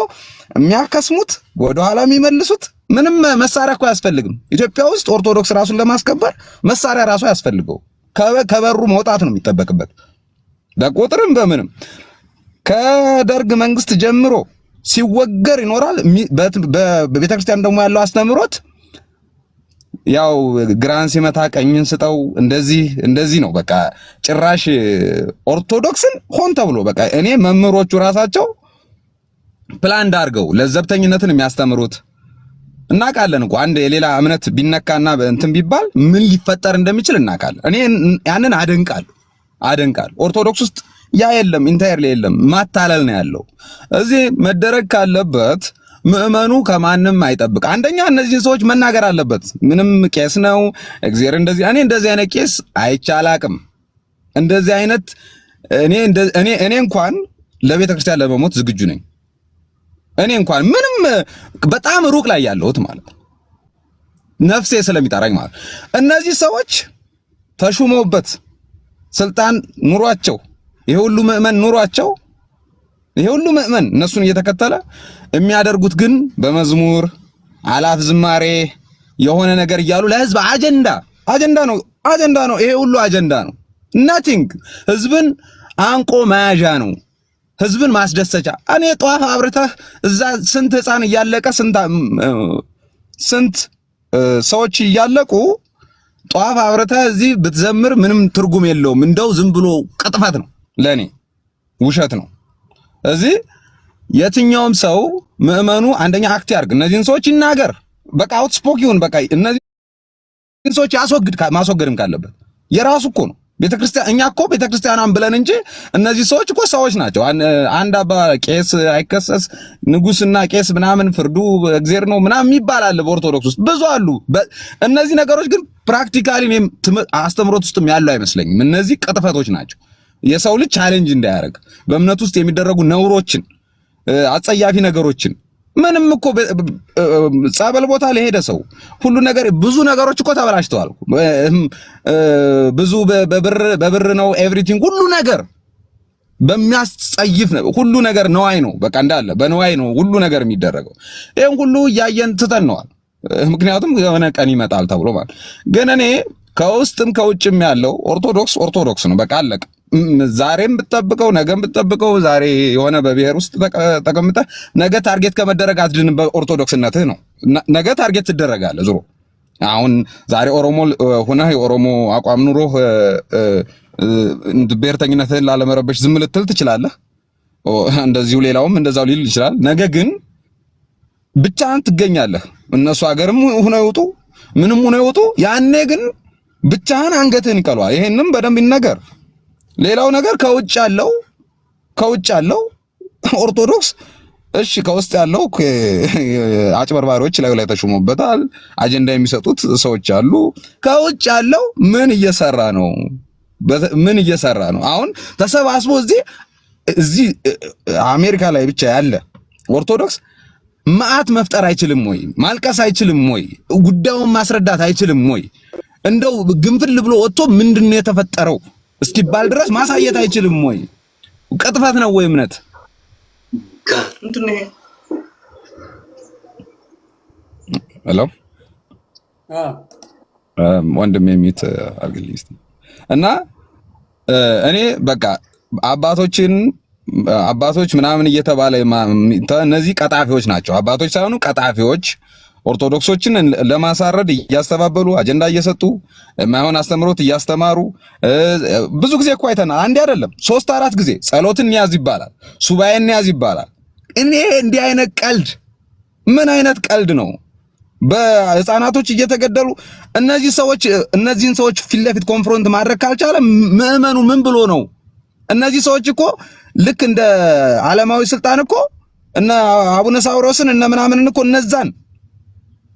የሚያከስሙት ወደኋላ የሚመልሱት ምንም መሳሪያ እኮ አያስፈልግም። ኢትዮጵያ ውስጥ ኦርቶዶክስ ራሱን ለማስከበር መሳሪያ ራሱ አያስፈልገው። ከበሩ መውጣት ነው የሚጠበቅበት። በቁጥርም በምንም ከደርግ መንግስት ጀምሮ ሲወገር ይኖራል። በቤተክርስቲያን ደግሞ ያለው አስተምሮት ያው ግራን ሲመታ ቀኝን ስጠው እንደዚህ ነው። በቃ ጭራሽ ኦርቶዶክስን ሆን ተብሎ በቃ እኔ መምህሮቹ ራሳቸው ፕላን አድርገው ለዘብተኝነትን የሚያስተምሩት እናውቃለን እኮ። አንድ የሌላ እምነት ቢነካና እንትን ቢባል ምን ሊፈጠር እንደሚችል እናውቃለን። እኔ ያንን አደንቃለሁ። ኦርቶዶክስ ውስጥ ያ የለም፣ ኢንታየርሊ የለም። ማታለል ነው ያለው። እዚህ መደረግ ካለበት ምዕመኑ ከማንም አይጠብቅ። አንደኛ እነዚህን ሰዎች መናገር አለበት። ምንም ቄስ ነው እግዚአብሔር እንደዚህ። እኔ እንደዚህ አይነት ቄስ አይቻላቅም። እንደዚህ አይነት እኔ እንኳን ለቤተ ክርስቲያን ለመሞት ዝግጁ ነኝ። እኔ እንኳን ምንም በጣም ሩቅ ላይ ያለሁት ማለት ነፍሴ ስለሚጠራኝ ማለት እነዚህ ሰዎች ተሹመውበት ስልጣን ኑሯቸው ይሄ ሁሉ ምዕመን ኑሯቸው ይሄ ሁሉ ምዕመን እነሱን እየተከተለ የሚያደርጉት ግን በመዝሙር አላፍ ዝማሬ የሆነ ነገር እያሉ ለህዝብ አጀንዳ ነው። ይሄ ሁሉ አጀንዳ ነው። ናቲንግ ህዝብን አንቆ መያዣ ነው። ህዝብን ማስደሰቻ። እኔ ጧፍ አብርተህ እዛ ስንት ህፃን እያለቀ ስንት ሰዎች እያለቁ ጧፍ አብርተህ እዚህ ብትዘምር ምንም ትርጉም የለውም። እንደው ዝም ብሎ ቅጥፈት ነው፣ ለኔ ውሸት ነው። እዚህ የትኛውም ሰው ምዕመኑ አንደኛ አክት ያርግ፣ እነዚህን ሰዎች ይናገር፣ በቃ አውትስፖክ ይሁን። በቃ እነዚህን ሰዎች ማስወገድም ካለበት የራሱ እኮ ነው። ቤተክርስቲያን እኛ እኮ ቤተክርስቲያናን ብለን እንጂ እነዚህ ሰዎች እኮ ሰዎች ናቸው። አንድ አባ ቄስ አይከሰስ ንጉስና ቄስ ምናምን ፍርዱ እግዚአብሔር ነው ምናምን ይባላል በኦርቶዶክስ ውስጥ ብዙ አሉ። እነዚህ ነገሮች ግን ፕራክቲካሊ እኔም አስተምሮት ውስጥም ያለው አይመስለኝም። እነዚህ ቅጥፈቶች ናቸው። የሰው ልጅ ቻሌንጅ እንዳያደርግ በእምነት ውስጥ የሚደረጉ ነውሮችን፣ አጸያፊ ነገሮችን ምንም እኮ ጸበል ቦታ ለሄደ ሰው ሁሉ ነገር ብዙ ነገሮች እኮ ተበላሽተዋል። ብዙ በብር ነው ኤቭሪቲንግ ሁሉ ነገር በሚያስጸይፍ ነው። ሁሉ ነገር ነዋይ ነው። በቃ እንዳለ በነዋይ ነው ሁሉ ነገር የሚደረገው። ይሄን ሁሉ እያየን ትተነዋል። ምክንያቱም የሆነ ቀን ይመጣል ተብሎ ማለት ግን እኔ ከውስጥም ከውጭም ያለው ኦርቶዶክስ ነው። በቃ አለቀ። ዛሬም ብትጠብቀው ነገም ብትጠብቀው ዛሬ የሆነ በብሔር ውስጥ ተቀምጠ ነገ ታርጌት ከመደረግ አትድንም። በኦርቶዶክስነትህ ነው ነገ ታርጌት ትደረጋለህ። ዞሮ አሁን ዛሬ ኦሮሞ ሆነህ የኦሮሞ አቋም ኑሮህ ብሔርተኝነትህን ላለመረበሽ ዝም ልትል ትችላለህ። እንደዚሁ ሌላውም እንደዛው ሊል ይችላል። ነገ ግን ብቻህን ትገኛለህ። እነሱ ሀገርም ሆነው ይወጡ ምንም ሆነው ይወጡ፣ ያኔ ግን ብቻህን አንገትህን ይቀሏል። ይሄንም በደንብ ይነገር። ሌላው ነገር ከውጭ ያለው ኦርቶዶክስ እሺ፣ ከውስጥ ያለው አጭበርባሪዎች ላይ ተሾሞበታል። አጀንዳ የሚሰጡት ሰዎች አሉ። ከውጭ ያለው ምን እየሰራ ነው? አሁን ተሰባስቦ እዚህ አሜሪካ ላይ ብቻ ያለ ኦርቶዶክስ መዓት መፍጠር አይችልም ወይ? ማልቀስ አይችልም ወይ? ጉዳዩን ማስረዳት አይችልም ወይ? እንደው ግንፍል ብሎ ወጥቶ ምንድነው የተፈጠረው እስኪባል ድረስ ማሳየት አይችልም ወይ? ቅጥፈት ነው ወይ እምነት? ሄሎ ወንድም የሚት አርግልኝ እና እኔ በቃ አባቶች ምናምን እየተባለ እነዚህ ቀጣፊዎች ናቸው። አባቶች ሳይሆኑ ቀጣፊዎች ኦርቶዶክሶችን ለማሳረድ እያስተባበሉ አጀንዳ እየሰጡ የማይሆን አስተምሮት እያስተማሩ ብዙ ጊዜ እኮ አይተናል። አንዴ አይደለም 3-4 ጊዜ ጸሎትን ያዝ ይባላል፣ ሱባኤን ያዝ ይባላል። እኔ እንዲህ አይነት ቀልድ ምን አይነት ቀልድ ነው? በህፃናቶች እየተገደሉ እነዚህን ሰዎች ፊት ለፊት ኮንፍሮንት ማድረግ ካልቻለ ምዕመኑ ምን ብሎ ነው? እነዚህ ሰዎች እኮ ልክ እንደ ዓለማዊ ስልጣን እኮ እነ አቡነ ሳውሮስን እነ ምናምንን እኮ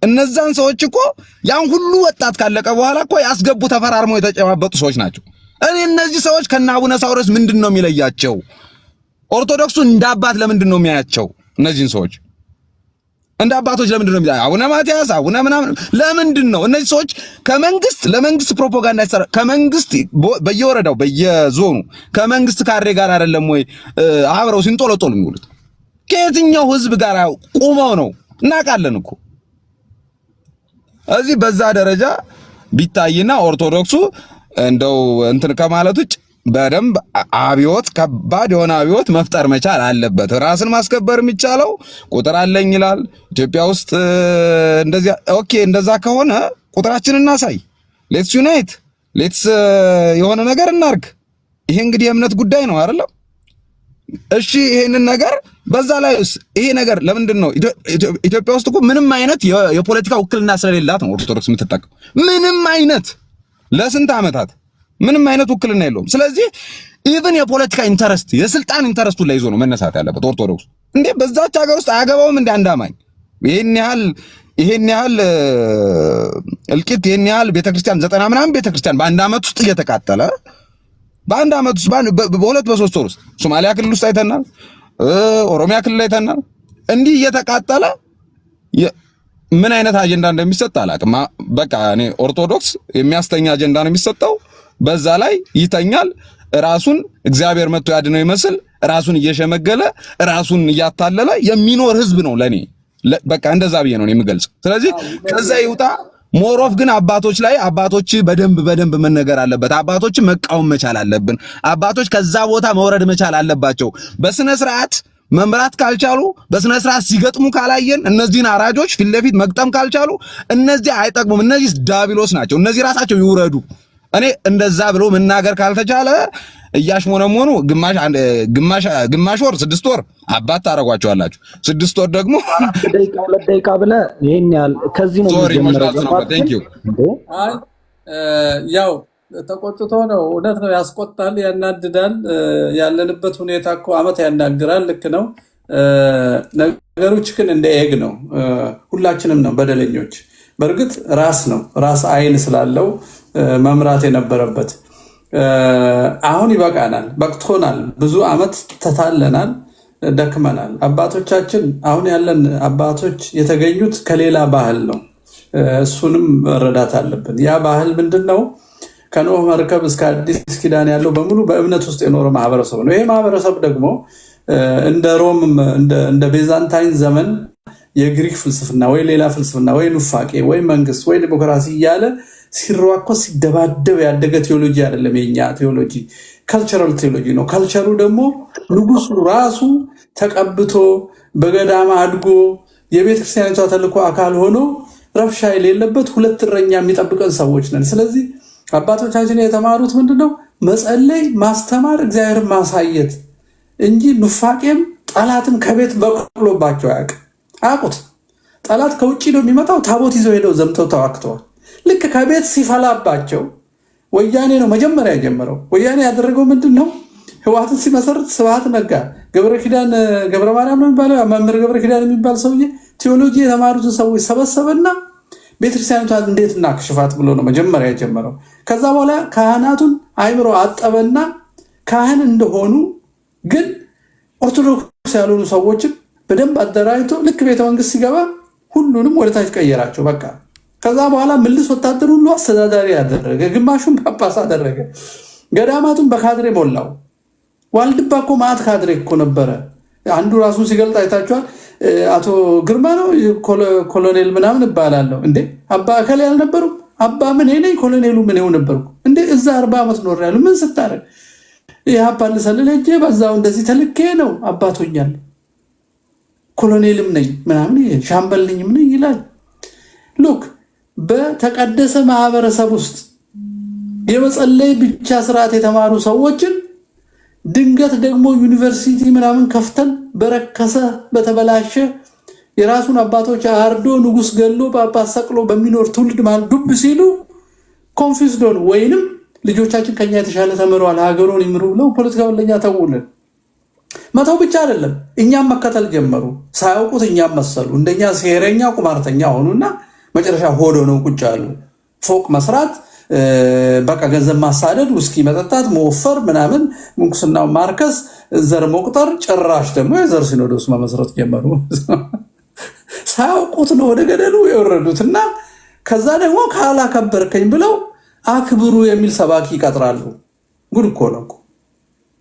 እነዛን ሰዎች እኮ ያን ሁሉ ወጣት ካለቀ በኋላ እኮ ያስገቡ ተፈራርመው የተጨባበጡ ሰዎች ናቸው። እኔ እነዚህ ሰዎች ከነ አቡነ ሳውሮስ ምንድነው የሚለያቸው? ኦርቶዶክሱ እንደ አባት ለምንድን ነው የሚያያቸው? እነዚህን ሰዎች እንደ አባቶች ለምንድን ነው የሚያያቸው? አቡነ ማትያስ አቡነ ምናምን ለምንድን ነው እነዚህ ሰዎች ለመንግስት ፕሮፓጋንዳ ይሰራ ከመንግስት በየወረዳው በየዞኑ ከመንግስት ካሬ ጋር አይደለም ወይ አብረው ሲንጦለጦሉ የሚውሉት? ከየትኛው ህዝብ ጋር ቆመው ነው? እናውቃለን እኮ እዚህ በዛ ደረጃ ቢታይና ኦርቶዶክሱ እንደው እንትን ከማለት ውጭ በደንብ አብዮት ከባድ የሆነ አብዮት መፍጠር መቻል አለበት። ራስን ማስከበር የሚቻለው ቁጥር አለኝ ይላል ኢትዮጵያ ውስጥ እንደዚያ። ኦኬ እንደዛ ከሆነ ቁጥራችንን እናሳይ። ሌትስ ዩናይት ሌትስ የሆነ ነገር እናርግ። ይሄ እንግዲህ የእምነት ጉዳይ ነው አይደለም? እሺ ይሄንን ነገር በዛ ላይ ይሄ ነገር ለምንድን ነው ኢትዮጵያ ውስጥ እኮ ምንም አይነት የፖለቲካ ውክልና ስለሌላት ነው ኦርቶዶክስ የምትጠቀም። ምንም አይነት ለስንት ዓመታት ምንም አይነት ውክልና የለውም። ስለዚህ ኢቭን የፖለቲካ ኢንተረስት የስልጣን ኢንተረስቱን ላይ ይዞ ነው መነሳት ያለበት ኦርቶዶክስ። እንዴ በዛች ሀገር ውስጥ አያገባውም እንደ አንድ አማኝ ይሄን ያህል እልቂት ይሄን ያህል ቤተክርስቲያን 90 ምናምን ቤተክርስቲያን በአንድ ዓመት ውስጥ እየተቃጠለ በአንድ ዓመት ውስጥ በሁለት በሶስት ወር ውስጥ ሶማሊያ ክልል ውስጥ አይተናል፣ ኦሮሚያ ክልል አይተናል። እንዲህ እየተቃጠለ ምን አይነት አጀንዳ እንደሚሰጥ አላውቅም። በቃ እኔ ኦርቶዶክስ የሚያስተኛ አጀንዳ ነው የሚሰጠው። በዛ ላይ ይተኛል። ራሱን እግዚአብሔር መጥቶ ያድነው ይመስል ራሱን እየሸመገለ ራሱን እያታለለ የሚኖር ህዝብ ነው ለኔ። በቃ እንደዛ ብዬ ነው የምገልጸው። ስለዚህ ከዛ ይውጣ። ሞሮፍ ግን አባቶች በደንብ መነገር አለበት። አባቶችን መቃወም መቻል አለብን። አባቶች ከዛ ቦታ መውረድ መቻል አለባቸው። በስነ ስርዓት መምራት ካልቻሉ በስነ ስርዓት ሲገጥሙ ካላየን እነዚህን አራጆች ፊት ለፊት መግጠም ካልቻሉ እነዚህ አይጠቅሙም። እነዚህ ዳቢሎስ ናቸው። እነዚህ ራሳቸው ይውረዱ። እኔ እንደዛ ብሎ መናገር ካልተቻለ እያሽሞነሞኑ ግማሽ ወር 6 ወር አባት ታረጓቸዋላችሁ። 6 ወር ደግሞ 2 ደቂቃ ብለህ ይሄን ያህል ከዚህ ነው የሚጀምረው። ያው ተቆጥቶ ነው። እውነት ነው፣ ያስቆጣል፣ ያናድዳል። ያለንበት ሁኔታ እኮ አመት ያናግራል። ልክ ነው። ነገሮች ግን እንደ ኤግ ነው። ሁላችንም ነው በደለኞች። በእርግጥ ራስ አይን ስላለው መምራት የነበረበት አሁን ይበቃናል፣ በቅቶናል። ብዙ አመት ተታለናል፣ ደክመናል። አባቶቻችን አሁን ያለን አባቶች የተገኙት ከሌላ ባህል ነው። እሱንም መረዳት አለብን። ያ ባህል ምንድን ነው? ከኖህ መርከብ እስከ አዲስ ኪዳን ያለው በሙሉ በእምነት ውስጥ የኖረ ማህበረሰብ ነው። ይሄ ማህበረሰብ ደግሞ እንደ ሮም እንደ ቤዛንታይን ዘመን የግሪክ ፍልስፍና ወይ ሌላ ፍልስፍና ወይ ኑፋቄ ወይ መንግስት ወይ ዲሞክራሲ እያለ ሲሯኮስ ሲደባደብ ያደገ ቴዎሎጂ አይደለም። የኛ ቴዎሎጂ ካልቸራል ቴዎሎጂ ነው። ካልቸሩ ደግሞ ንጉሱ ራሱ ተቀብቶ በገዳማ አድጎ የቤተክርስቲያኒቷ ተልእኮ አካል ሆኖ ረብሻ የሌለበት ሁለት እረኛ የሚጠብቀን ሰዎች ነን። ስለዚህ አባቶቻችን የተማሩት ምንድነው? መጸለይ፣ ማስተማር፣ እግዚአብሔርን ማሳየት እንጂ ኑፋቄም ጠላትም ከቤት በቅሎባቸው አያውቁት። ጠላት ከውጭ ነው የሚመጣው። ታቦት ይዘው ሄደው ዘምተው ተዋክተዋል። ልክ ከቤት ሲፈላባቸው ወያኔ ነው መጀመሪያ የጀመረው። ወያኔ ያደረገው ምንድን ነው? ህወሓትን ሲመሰርት ስብሐት ነጋ ገብረ ማርያም ነው የሚባለው መምህር ገብረ ኪዳን የሚባል ሰውዬ ቴዎሎጂ የተማሩትን ሰዎች ሰበሰበና ቤተክርስቲያኒቷን እንዴት እናክሽፋት ብሎ ነው መጀመሪያ የጀመረው። ከዛ በኋላ ካህናቱን አይምሮ አጠበና ካህን እንደሆኑ ግን ኦርቶዶክስ ያልሆኑ ሰዎችን በደንብ አደራጅቶ ልክ ቤተ መንግስት ሲገባ ሁሉንም ወደታች ቀየራቸው። በቃ ከዛ በኋላ ምልስ ወታደር ሁሉ አስተዳዳሪ ያደረገ፣ ግማሹን ጳጳስ አደረገ። ገዳማቱን በካድሬ ሞላው። ዋልድባ እኮ ማዕት ካድሬ እኮ ነበረ። አንዱ ራሱን ሲገልጥ አይታችኋል። አቶ ግርማ ነው ኮሎኔል ምናምን እባላለሁ እንዴ አባ እከሌ አልነበሩም? አባ ምን ነኝ ኮሎኔሉ ምን ይው ነበርኩ እንዴ? እዛ 40 ዓመት ኖር ያሉ ምን ስታረግ ይሃ ልሰልል ሄጄ በዛው እንደዚህ ተልኬ ነው አባቶኛል ኮሎኔልም ነኝ ምናምን ሻምበል ነኝም ነኝ ይላል። ሉክ በተቀደሰ ማህበረሰብ ውስጥ የመጸለይ ብቻ ስርዓት የተማሩ ሰዎችን ድንገት ደግሞ ዩኒቨርሲቲ ምናምን ከፍተን በረከሰ በተበላሸ የራሱን አባቶች አርዶ ንጉስ ገሎ ጳጳስ ሰቅሎ በሚኖር ትውልድ ማለት ዱብ ሲሉ ኮንፊውዝድ ሆኑ። ወይንም ልጆቻችን ከኛ የተሻለ ተምረዋል ሀገሩን ይምሩ ብለው ፖለቲካውን ለኛ ተውልን። መተው ብቻ አይደለም እኛም መከተል ጀመሩ። ሳያውቁት እኛም መሰሉ። እንደኛ ሴረኛ ቁማርተኛ ሆኑና መጨረሻ ሆዶ ነው ቁጭ አሉ። ፎቅ መስራት፣ በቃ ገንዘብ ማሳደድ፣ ውስኪ መጠጣት፣ መወፈር ምናምን፣ ምንኩስናው ማርከስ፣ ዘር መቁጠር፣ ጭራሽ ደግሞ የዘር ሲኖዶስ መመስረት ጀመሩ። ሳያውቁት ነው ወደ ገደሉ የወረዱትና ከዛ ደግሞ ካላከበርከኝ ብለው አክብሩ የሚል ሰባኪ ይቀጥራሉ። ጉድ እኮ ነው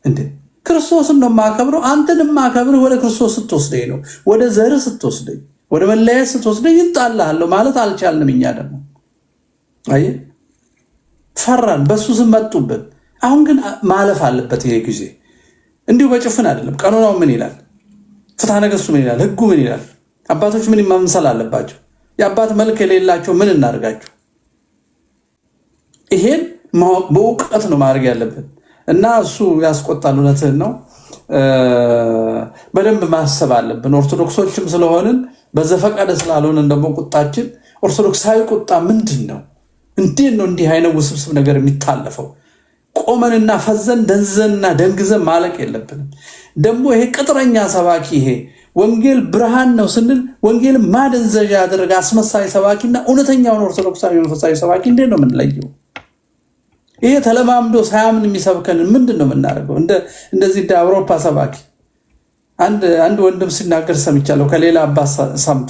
እንዴ! ክርስቶስን ነው የማከብረው። አንተን የማከብርህ ወደ ክርስቶስ ስትወስደኝ ነው። ወደ ዘር ስትወስደኝ፣ ወደ መለያየት ስትወስደኝ ይጣልሃለሁ ማለት አልቻልንም። እኛ ደግሞ አይ ፈራን፣ በሱ ስም መጡብን። አሁን ግን ማለፍ አለበት ይሄ ጊዜ። እንዲሁ በጭፍን አይደለም። ቀኖናው ምን ይላል? ፍትሐ ነገሥቱ ምን ይላል? ህጉ ምን ይላል? አባቶች ምን መምሰል አለባቸው? የአባት መልክ የሌላቸው ምን እናርጋቸው? ይሄን በእውቀት ነው ማድረግ ያለብን እና እሱ ያስቆጣል። እውነትህን ነው። በደንብ ማሰብ አለብን። ኦርቶዶክሶችም ስለሆንን በዘፈቀደ ስላልሆንን ደግሞ ቁጣችን ኦርቶዶክሳዊ ቁጣ ምንድን ነው? እንዴት ነው እንዲህ አይነት ውስብስብ ነገር የሚታለፈው? ቆመንና ፈዘን ደንዘንና ደንግዘን ማለቅ የለብንም። ደግሞ ይሄ ቅጥረኛ ሰባኪ ይሄ ወንጌል ብርሃን ነው ስንል ወንጌል ማደንዘዣ ያደረገ አስመሳይ ሰባኪና እውነተኛውን ኦርቶዶክሳዊ መንፈሳዊ ሰባኪ እንዴት ነው የምንለየው? ይሄ ተለማምዶ ሳያምን የሚሰብከንን ምንድን ነው የምናደርገው? እንደዚህ እንደ አውሮፓ ሰባኪ አንድ ወንድም ሲናገር ሰምቻለሁ። ከሌላ አባት ሰምቶ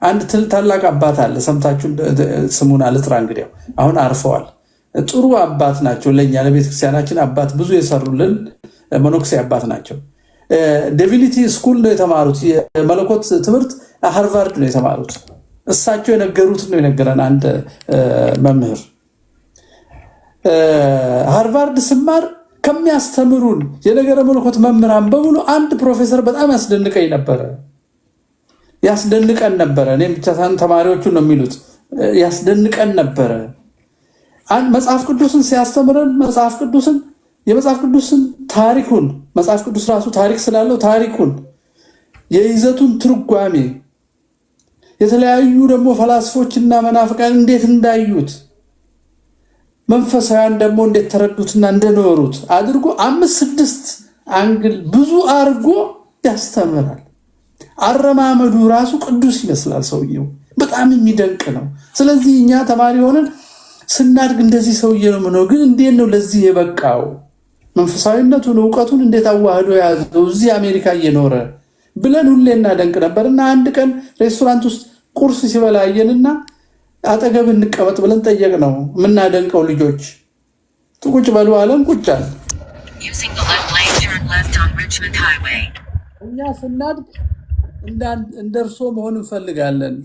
አንድ ታላቅ አባት አለ። ሰምታችሁ ስሙን አልጥራ እንግዲህ አሁን አርፈዋል። ጥሩ አባት ናቸው። ለኛ ለቤተክርስቲያናችን አባት ብዙ የሰሩልን መነኩሴ አባት ናቸው። ዲቪኒቲ ስኩል ነው የተማሩት። የመለኮት ትምህርት ሃርቫርድ ነው የተማሩት። እሳቸው የነገሩትን ነው የነገረን አንድ መምህር። ሃርቫርድ ስማር ከሚያስተምሩን የነገረ መለኮት መምህራን በሙሉ አንድ ፕሮፌሰር በጣም ያስደንቀን ነበረ። እኔም ብቻ ሳይሆን ተማሪዎቹን ነው የሚሉት። ያስደንቀን ነበረ። መጽሐፍ ቅዱስን ሲያስተምረን የመጽሐፍ ቅዱስን ታሪኩን፣ መጽሐፍ ቅዱስ ራሱ ታሪክ ስላለው ታሪኩን፣ የይዘቱን ትርጓሜ፣ የተለያዩ ደግሞ ፈላስፎችና መናፍቃን እንዴት እንዳዩት መንፈሳውያን ደግሞ እንዴት ተረዱትና እንደኖሩት አድርጎ 5-6 አንግል ብዙ አርጎ ያስተምራል። አረማመዱ ራሱ ቅዱስ ይመስላል። ሰውየው በጣም የሚደንቅ ነው። ስለዚህ እኛ ተማሪ ሆነን ስናድግ እንደዚህ ሰውዬ ነው ምነው፣ ግን እንዴት ነው ለዚህ የበቃው? መንፈሳዊነቱን እውቀቱን እንዴት አዋህዶ ያዘው እዚህ አሜሪካ እየኖረ ብለን ሁሌ እናደንቅ ነበር። እና አንድ ቀን ሬስቶራንት ውስጥ ቁርስ ሲበላ አየንና አጠገብ እንቀመጥ ብለን ጠየቅ ነው የምናደንቀው ልጆች። ቁጭ በሉ አለን። ቁጭ አለ። እኛ ስናድግ እንደርሶ መሆን እንፈልጋለን፣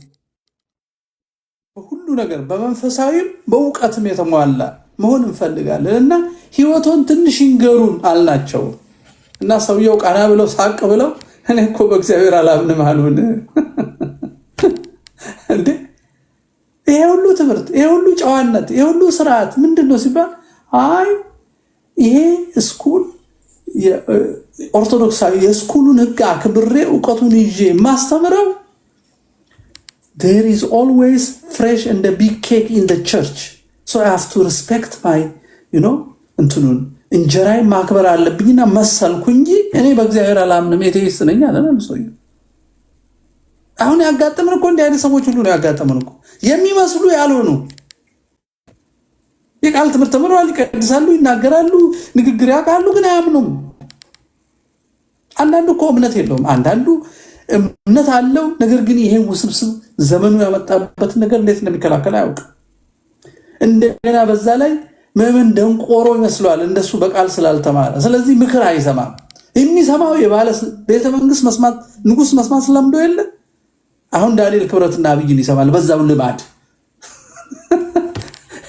በሁሉ ነገር በመንፈሳዊም በእውቀትም የተሟላ መሆን እንፈልጋለን እና ህይወቶን ትንሽ ይንገሩን አልናቸው። እና ሰውየው ቃና ብለው ሳቅ ብለው እኔ እኮ በእግዚአብሔር አላምንም አሉን። እንዴ ይሄ ሁሉ ትምህርት፣ ይሄ ሁሉ ጨዋነት፣ ይሄ ሁሉ ስርዓት ምንድን ነው ሲባል አይ ይሄ ስኩል ኦርቶዶክሳዊ የስኩሉን ህግ አክብሬ እውቀቱን ይዤ ማስተምረው there is always fresh and a big cake in the church so I have to respect my እንትኑን እንጀራይ ማክበር አለብኝና መሰልኩ እንጂ እኔ በእግዚአብሔር አላምንም ኤቴይስት ነኝ አላለም ሰውዬው። አሁን ያጋጠመን እኮ እንዲህ አይነት ሰዎች ሁሉ ነው ያጋጠመን እኮ የሚመስሉ ያልሆኑ የቃል ትምህርት ተምረዋል፣ ይቀድሳሉ፣ ይናገራሉ፣ ንግግር ያውቃሉ፣ ግን አያምኑም። አንዳንዱ እኮ እምነት የለውም፣ አንዳንዱ እምነት አለው፣ ነገር ግን ይሄ ውስብስብ ዘመኑ ያመጣበትን ነገር እንዴት እንደሚከላከል አያውቅም። እንደገና በዛ ላይ ምዕመን ደንቆሮ ይመስለዋል እንደሱ በቃል ስላልተማረ። ስለዚህ ምክር አይሰማም። የሚሰማው የባለ ቤተ መንግስት መስማት ንጉስ መስማት ስለምዶ የለ። አሁን ዳንኤል ክብረትና አብይን ይሰማል በዛው ልማድ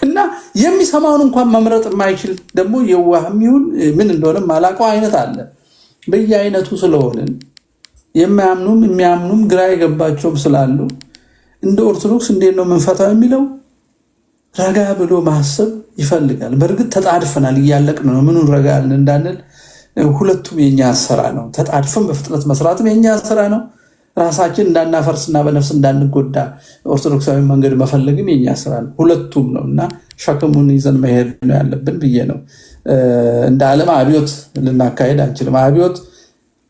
እና የሚሰማውን እንኳን መምረጥ የማይችል ደግሞ የዋህም ይሁን ምን እንደሆነ ማላቀው አይነት አለ። በየአይነቱ ስለሆነን የማያምኑም የሚያምኑም ግራ የገባቸውም ስላሉ እንደ ኦርቶዶክስ እንዴት ነው መንፈታው የሚለው ረጋ ብሎ ማሰብ ይፈልጋል። በእርግጥ ተጣድፈናል፣ እያለቅን ነው። ምኑን ረጋ እንዳንል ሁለቱም የኛ ስራ ነው። ተጣድፈን በፍጥነት መስራትም የኛ ስራ ነው። ራሳችን እንዳናፈርስና በነፍስ እንዳንጎዳ ኦርቶዶክሳዊ መንገድ መፈለግም የኛ ስራ ነው። ሁለቱም ነው እና ሸክሙን ይዘን መሄድ ነው ያለብን ብዬ ነው። እንደ ዓለም አብዮት ልናካሄድ አንችልም። አብዮት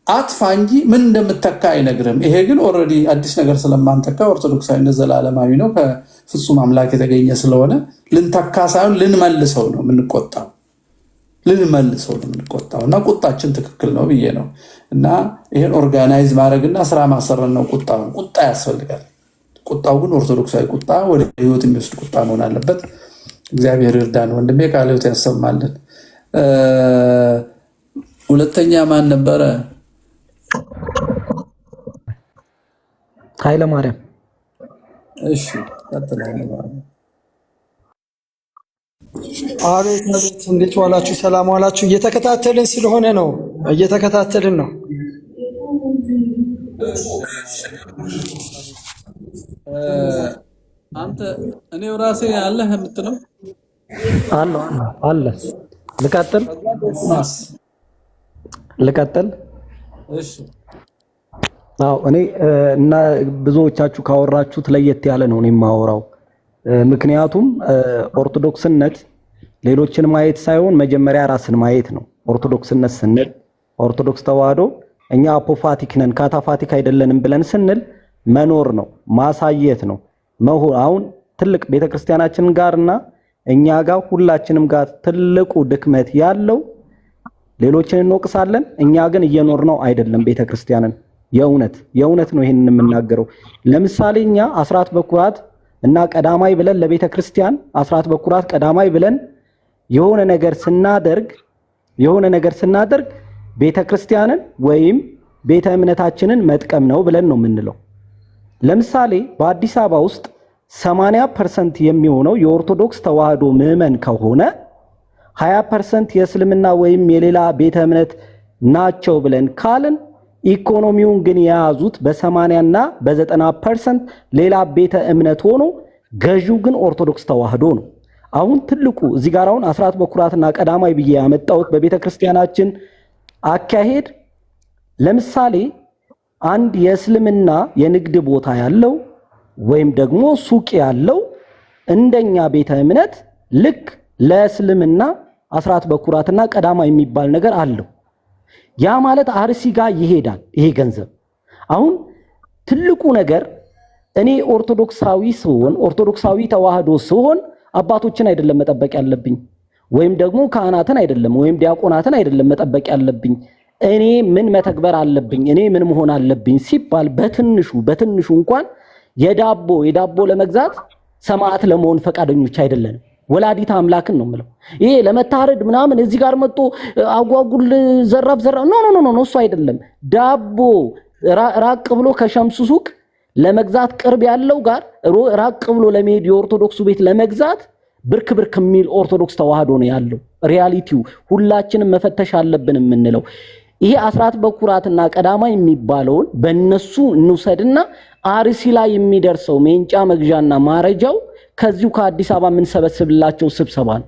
አጥፋ እንጂ ምን እንደምተካ አይነግርም። ይሄ ግን ኦልሬዲ አዲስ ነገር ስለማንተካ ኦርቶዶክሳዊነት ዘላለማዊ ነው፣ ከፍጹም አምላክ የተገኘ ስለሆነ ልንተካ ሳይሆን ልንመልሰው ነው የምንቆጣው። እና ቁጣችን ትክክል ነው ብዬ ነው። እና ይሄን ኦርጋናይዝ ማድረግና ስራ ማሰረን ነው። ቁጣ ያስፈልጋል። ቁጣው ግን ኦርቶዶክሳዊ ቁጣ፣ ወደ ህይወት የሚወስድ ቁጣ መሆን አለበት። እግዚአብሔር ይርዳን። ወንድሜ ቃለ ሕይወት ያሰማልን። ሁለተኛ ማን ነበረ? ኃይለ ማርያም። እሺ ቀጥል። ኃይለ ማርያም። አቤት አቤት፣ እንዴት ዋላችሁ? ሰላም ዋላችሁ? እየተከታተልን ስለሆነ ነው፣ እየተከታተልን ነው። አንተ እኔው ራሴ አለህ የምትለው አለ። ልቀጥል። እሺ አዎ፣ እኔ እና ብዙዎቻችሁ ካወራችሁት ለየት ያለ ነው እኔ የማወራው። ምክንያቱም ኦርቶዶክስነት ሌሎችን ማየት ሳይሆን መጀመሪያ ራስን ማየት ነው። ኦርቶዶክስነት ስንል ኦርቶዶክስ ተዋህዶ እኛ አፖፋቲክ ነን ካታፋቲክ አይደለንም ብለን ስንል መኖር ነው፣ ማሳየት ነው። አሁን ትልቅ ቤተክርስቲያናችን ጋርና እኛ ጋር ሁላችንም ጋር ትልቁ ድክመት ያለው ሌሎችን እንወቅሳለን፣ እኛ ግን እየኖርነው አይደለም ቤተክርስቲያንን። የእውነት ነው ይሄንን የምናገረው። ለምሳሌ እኛ አስራት በኩራት እና ቀዳማይ ብለን ለቤተ ክርስቲያን አስራት በኩራት ቀዳማይ ብለን የሆነ ነገር ስናደርግ ቤተ ክርስቲያንን ወይም ቤተ እምነታችንን መጥቀም ነው ብለን ነው የምንለው። ለምሳሌ በአዲስ አበባ ውስጥ 80% የሚሆነው የኦርቶዶክስ ተዋህዶ ምዕመን ከሆነ 20% የእስልምና ወይም የሌላ ቤተ እምነት ናቸው ብለን ካልን ኢኮኖሚውን ግን የያዙት በ80 እና በ90% ሌላ ቤተ እምነት ሆኖ ገዢው ግን ኦርቶዶክስ ተዋህዶ ነው። አሁን ትልቁ እዚህ ጋር አሁን አስራት በኩራትና ቀዳማይ ብዬ ያመጣሁት በቤተ ክርስቲያናችን አካሄድ ለምሳሌ አንድ የእስልምና የንግድ ቦታ ያለው ወይም ደግሞ ሱቅ ያለው እንደኛ ቤተ እምነት ልክ ለእስልምና አስራት በኩራትና ቀዳማ የሚባል ነገር አለው። ያ ማለት አርሲ ጋር ይሄዳል ይሄ ገንዘብ። አሁን ትልቁ ነገር እኔ ኦርቶዶክሳዊ ስሆን ኦርቶዶክሳዊ ተዋህዶ ስሆን አባቶችን አይደለም መጠበቅ ያለብኝ፣ ወይም ደግሞ ካህናትን አይደለም ወይም ዲያቆናትን አይደለም መጠበቅ ያለብኝ። እኔ ምን መተግበር አለብኝ፣ እኔ ምን መሆን አለብኝ ሲባል በትንሹ እንኳን የዳቦ ለመግዛት ሰማዕት ለመሆን ፈቃደኞች አይደለንም። ወላዲት አምላክን ነው የምለው። ይሄ ለመታረድ ምናምን እዚህ ጋር መጥቶ አጓጉል ዘራብ ኖ እሱ አይደለም። ዳቦ ራቅ ብሎ ከሸምሱ ሱቅ ለመግዛት ቅርብ ያለው ጋር ራቅ ብሎ ለመሄድ የኦርቶዶክሱ ቤት ለመግዛት ብርክ የሚል ኦርቶዶክስ ተዋህዶ ነው ያለው። ሪያሊቲው ሁላችንም መፈተሽ አለብን የምንለው ይሄ አስራት በኩራትና ቀዳማ የሚባለውን በእነሱ እንውሰድና አርሲ ላይ የሚደርሰው ሜንጫ መግዣና ማረጃው ከዚሁ ከአዲስ አበባ የምንሰበስብላቸው ስብሰባ ነው፣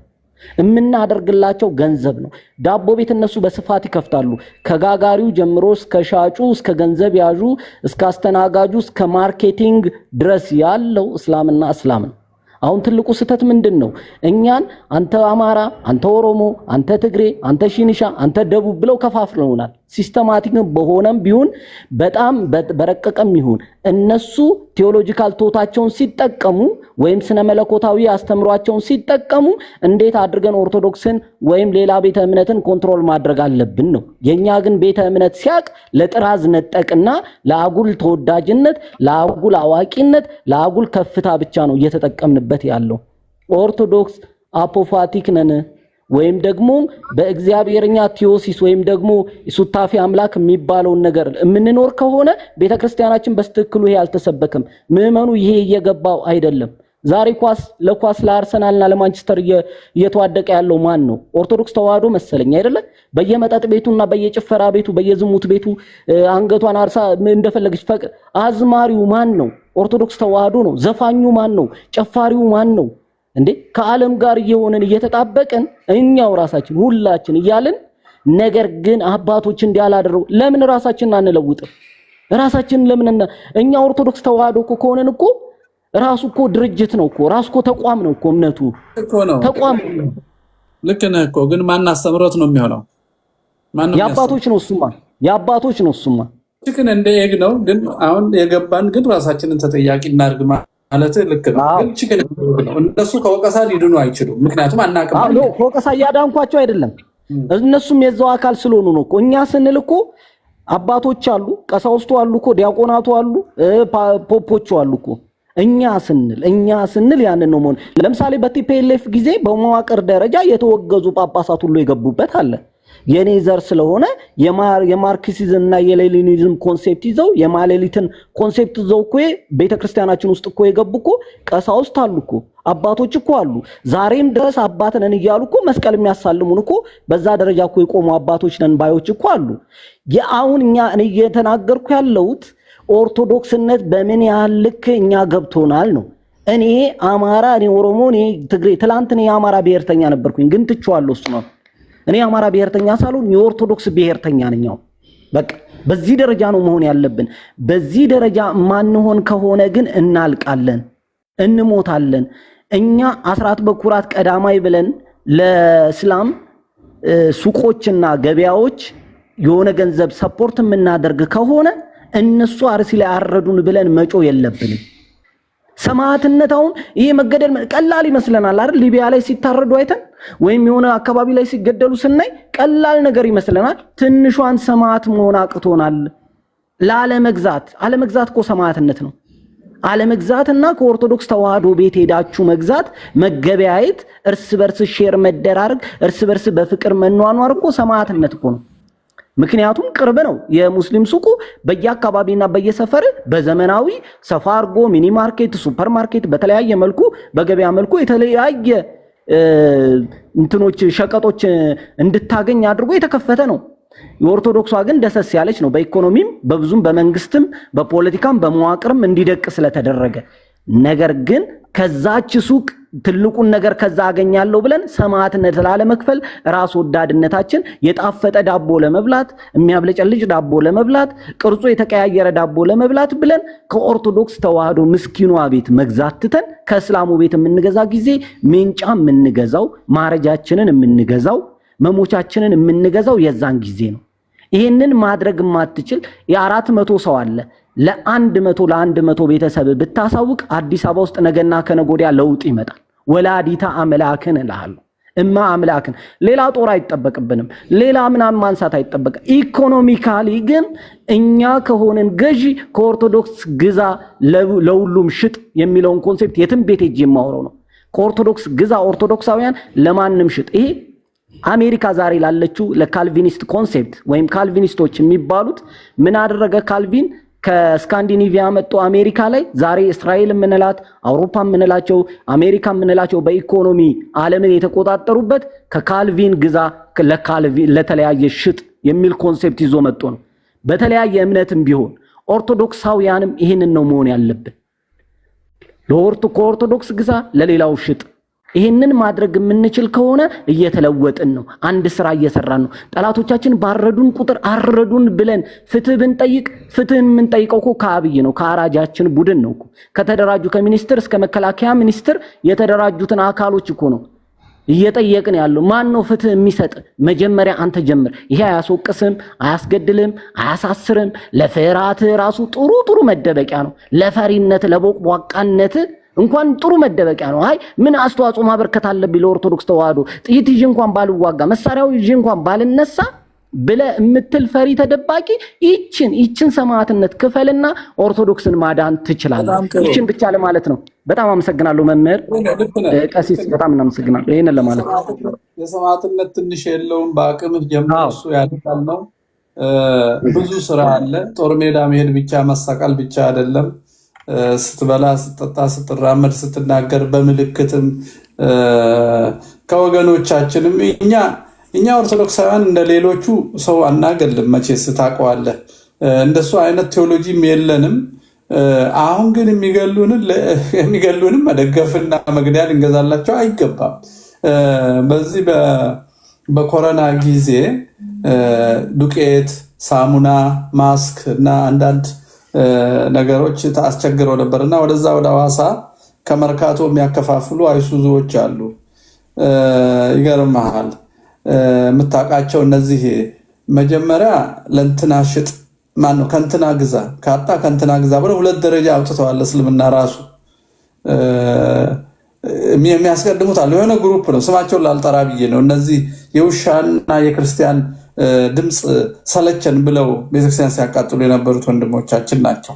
የምናደርግላቸው ገንዘብ ነው። ዳቦ ቤት እነሱ በስፋት ይከፍታሉ። ከጋጋሪው ጀምሮ እስከ ሻጩ፣ እስከ ገንዘብ ያዡ፣ እስከ አስተናጋጁ፣ እስከ ማርኬቲንግ ድረስ ያለው እስላምና እስላም ነው። አሁን ትልቁ ስህተት ምንድነው? እኛን አንተ አማራ፣ አንተ ኦሮሞ፣ አንተ ትግሬ፣ አንተ ሺንሻ፣ አንተ ደቡብ ብለው ከፋፍለውናል። ሲስተማቲክ በሆነም ቢሆን በጣም በረቀቀም ይሁን እነሱ ቴዎሎጂካል ቶታቸውን ሲጠቀሙ ወይም ስነ መለኮታዊ አስተምሯቸውን ሲጠቀሙ እንዴት አድርገን ኦርቶዶክስን ወይም ሌላ ቤተ እምነትን ኮንትሮል ማድረግ አለብን ነው። የኛ ግን ቤተ እምነት ሲያቅ ለጥራዝ ነጠቅና ለአጉል ተወዳጅነት፣ ለአጉል አዋቂነት፣ ለአጉል ከፍታ ብቻ ነው እየተጠቀምንበት ያለው። ኦርቶዶክስ አፖፋቲክ ነን ወይም ደግሞ በእግዚአብሔርኛ ቴዎሲስ ወይም ደግሞ ሱታፊ አምላክ የሚባለውን ነገር የምንኖር ከሆነ ቤተክርስቲያናችን በስትክክሉ ይሄ አልተሰበከም። ምዕመኑ ይሄ እየገባው አይደለም። ዛሬ ለኳስ ለአርሰናልና ለማንቸስተር እየተዋደቀ ያለው ማን ነው? ኦርቶዶክስ ተዋህዶ መሰለኝ አይደለ? በየመጠጥ ቤቱና በየጭፈራ ቤቱ በየዝሙት ቤቱ አንገቷን አርሳ እንደፈለገች አዝማሪው ማን ነው? ኦርቶዶክስ ተዋህዶ ነው። ዘፋኙ ማን ነው? ጨፋሪው ማን ነው? እንዴ ከዓለም ጋር እየሆነን እየተጣበቀን እኛው ራሳችን ሁላችን እያልን ነገር ግን አባቶች እንዲያላደረው ለምን ራሳችንን አንለውጥም? ራሳችንን ለምን እኛ ኦርቶዶክስ ተዋህዶ እኮ ከሆነን እኮ ራሱ እኮ ድርጅት ነው እኮ ራሱ እኮ ተቋም ነው እኮ እምነቱ እኮ ነው ተቋም። ልክ ነህ እኮ ግን ማን አስተምሮት ነው የሚሆነው? የአባቶች ነው እሱማ፣ የአባቶች ነው እሱማ። ግን እንደ ኤግ ነው ግን አሁን የገባን ግን ራሳችንን ተጠያቂ እናድርግ ማለት ልክ ነው። ግን ችግር ነው እነሱ ከወቀሳ ሊድኑ አይችሉም። ምክንያቱም አናውቅም። አዎ ከወቀሳ እያዳንኳቸው አይደለም፣ እነሱም የዛው አካል ስለሆኑ ነው እኮ። እኛ ስንል እኮ አባቶች አሉ፣ ቀሳውስቱ አሉ እኮ፣ ዲያቆናቱ አሉ፣ ፖፖቹ አሉ እኮ። እኛ ስንል ያንን ነው መሆን። ለምሳሌ በቲፒኤልኤፍ ጊዜ በመዋቅር ደረጃ የተወገዙ ጳጳሳት ሁሉ የገቡበት አለ። የኔ ዘር ስለሆነ የማርክሲዝም እና የሌኒኒዝም ኮንሴፕት ይዘው የማሌሊትን ኮንሴፕት ይዘው እኮ ቤተክርስቲያናችን ውስጥ እኮ የገቡ እኮ ቀሳውስት አሉ እኮ፣ አባቶች እኮ አሉ። ዛሬም ድረስ አባት ነን እያሉ እኮ መስቀል የሚያሳልሙን እኮ በዛ ደረጃ እኮ የቆሙ አባቶች ነን ባዮች እኮ አሉ። የአሁን እኔ እየተናገርኩ ያለሁት ኦርቶዶክስነት በምን ያህል ልክ እኛ ገብቶናል ነው። እኔ አማራ፣ እኔ ኦሮሞ፣ እኔ ትግሬ፣ ትላንት እኔ የአማራ ብሔርተኛ ነበርኩኝ ግን ትቼዋለሁ እሱ ነው። እኔ አማራ ብሔርተኛ ሳልሆን የኦርቶዶክስ ብሔርተኛ ነኝ። በቃ በዚህ ደረጃ ነው መሆን ያለብን። በዚህ ደረጃ ማንሆን ከሆነ ግን እናልቃለን፣ እንሞታለን። እኛ አስራት በኩራት ቀዳማይ ብለን ለእስላም ሱቆችና ገበያዎች የሆነ ገንዘብ ሰፖርት የምናደርግ ከሆነ እነሱ አርሲ ላይ አረዱን ብለን መጮ የለብንም። ሰማዕትነት አሁን ይሄ መገደል ቀላል ይመስለናል አይደል? ሊቢያ ላይ ሲታረዱ አይተን ወይም የሆነ አካባቢ ላይ ሲገደሉ ስናይ ቀላል ነገር ይመስለናል። ትንሿን ሰማዕት መሆን አቅቶናል። አለመግዛት እኮ ሰማዕትነት ነው። አለመግዛትና ከኦርቶዶክስ ተዋህዶ ቤት ሄዳችሁ መግዛት፣ መገበያየት፣ እርስ በርስ ሼር መደራረግ፣ እርስ በርስ በፍቅር መኗኗር እኮ ሰማዕትነት እኮ ነው። ምክንያቱም ቅርብ ነው። የሙስሊም ሱቁ በየአካባቢና በየሰፈር በዘመናዊ ሰፋ አርጎ ሚኒ ማርኬት፣ ሱፐር ማርኬት በተለያየ መልኩ በገበያ መልኩ የተለያየ እንትኖች ሸቀጦች እንድታገኝ አድርጎ የተከፈተ ነው። የኦርቶዶክሷ ግን ደሰስ ያለች ነው። በኢኮኖሚም በብዙም በመንግስትም በፖለቲካም በመዋቅርም እንዲደቅ ስለተደረገ ነገር ግን ከዛች ሱቅ ትልቁን ነገር ከዛ አገኛለሁ ብለን ሰማዕትነት ላለመክፈል ራስ ወዳድነታችን የጣፈጠ ዳቦ ለመብላት የሚያብለጨልጭ ዳቦ ለመብላት ቅርጹ የተቀያየረ ዳቦ ለመብላት ብለን ከኦርቶዶክስ ተዋህዶ ምስኪኗ ቤት መግዛት ትተን ከእስላሙ ቤት የምንገዛ ጊዜ ሜንጫ የምንገዛው ማረጃችንን የምንገዛው መሞቻችንን የምንገዛው የዛን ጊዜ ነው። ይሄንን ማድረግ ማትችል የ400 ሰው አለ ለ100 ቤተሰብ ብታሳውቅ አዲስ አበባ ውስጥ ነገና ከነጎዲያ ለውጥ ይመጣል። ወላዲታ አምላክን እልሃለሁ እማ አምላክን ሌላ ጦር አይጠበቅብንም፣ ሌላ ምናምን ማንሳት አይጠበቅም። ኢኮኖሚካሊ ግን እኛ ከሆነን ገዢ ከኦርቶዶክስ ግዛ ለሁሉም ሽጥ የሚለውን ኮንሴፕት የትም ቤት ሄጄ የማወራው ነው። ከኦርቶዶክስ ግዛ ኦርቶዶክሳውያን ለማንም ሽጥ። ይሄ አሜሪካ ዛሬ ላለችው ለካልቪኒስት ኮንሴፕት ወይም ካልቪኒስቶች የሚባሉት ምን አደረገ ካልቪን? ከስካንዲኔቪያ መጥቶ አሜሪካ ላይ ዛሬ እስራኤል የምንላት አውሮፓ የምንላቸው አሜሪካ የምንላቸው በኢኮኖሚ ዓለምን የተቆጣጠሩበት ከካልቪን ግዛ ለካልቪን ለተለያየ ሽጥ የሚል ኮንሴፕት ይዞ መጥቶ ነው። በተለያየ እምነትም ቢሆን ኦርቶዶክሳውያንም ይህንን ነው መሆን ያለብን። ከኦርቶዶክስ ግዛ ለሌላው ሽጥ። ይሄንን ማድረግ የምንችል ከሆነ እየተለወጥን ነው። አንድ ስራ እየሰራን ነው። ጠላቶቻችን ባረዱን ቁጥር አረዱን ብለን ፍትህ ብንጠይቅ ፍትህን የምንጠይቀው እኮ ከአብይ ነው፣ ከአራጃችን ቡድን ነው እኮ። ከተደራጁ ከሚኒስትር እስከ መከላከያ ሚኒስትር የተደራጁትን አካሎች እኮ ነው እየጠየቅን ያለው። ማን ነው ፍትህ የሚሰጥ? መጀመሪያ አንተ ጀምር። ይሄ አያስወቅስም፣ አያስገድልም፣ አያሳስርም። ለፍርሃት ራሱ ጥሩ መደበቂያ ነው። ለፈሪነት ለቦቅቧቃነት እንኳን ጥሩ መደበቂያ ነው። አይ ምን አስተዋጽኦ ማበርከት አለብኝ ለኦርቶዶክስ ተዋህዶ ጥይት ይዤ እንኳን ባልዋጋ መሳሪያው ይዤ እንኳን ባልነሳ ብለ እምትል ፈሪ ተደባቂ ይችን ሰማዕትነት ክፈልና ኦርቶዶክስን ማዳን ትችላለህ። ይችን ብቻ ለማለት ነው። በጣም አመሰግናለሁ መምህር ቀሲስ፣ በጣም እናመሰግናለሁ። ይሄንን ለማለት ነው። የሰማዕትነት ትንሽ የለውም፣ በአቅምህ ጀምሮ እሱ ያድጋል ነው። ብዙ ስራ አለ። ጦር ሜዳ መሄድ ብቻ መሳቀል ብቻ አይደለም። ስትበላ፣ ስትጠጣ፣ ስትራመድ፣ ስትናገር በምልክትም ከወገኖቻችንም እኛ ኦርቶዶክሳውያን እንደ ሌሎቹ ሰው አናገልም። መቼስ ታውቀዋለህ። እንደሱ አይነት ቴዎሎጂም የለንም። አሁን ግን የሚገሉንም መደገፍና መግደያ ልንገዛላቸው አይገባም። በዚህ በኮሮና ጊዜ ዱቄት፣ ሳሙና፣ ማስክ እና አንዳንድ ነገሮች አስቸግረው ነበርና ወደዛ ወደ ሐዋሳ ከመርካቶ የሚያከፋፍሉ አይሱዙዎች አሉ። ይገርምሃል የምታውቃቸው እነዚህ መጀመሪያ ለእንትና ሽጥ ማነው ከእንትና ግዛ ካጣ ከእንትና ግዛ ብለው 2 ደረጃ አውጥተዋል። እስልምና ራሱ የሚያስቀድሙት አለ። የሆነ ግሩፕ ነው፣ ስማቸውን ላልጠራ ብዬ ነው። እነዚህ የውሻና የክርስቲያን ድምፅ ሰለቸን ብለው ቤተክርስቲያን ሲያቃጥሉ የነበሩት ወንድሞቻችን ናቸው።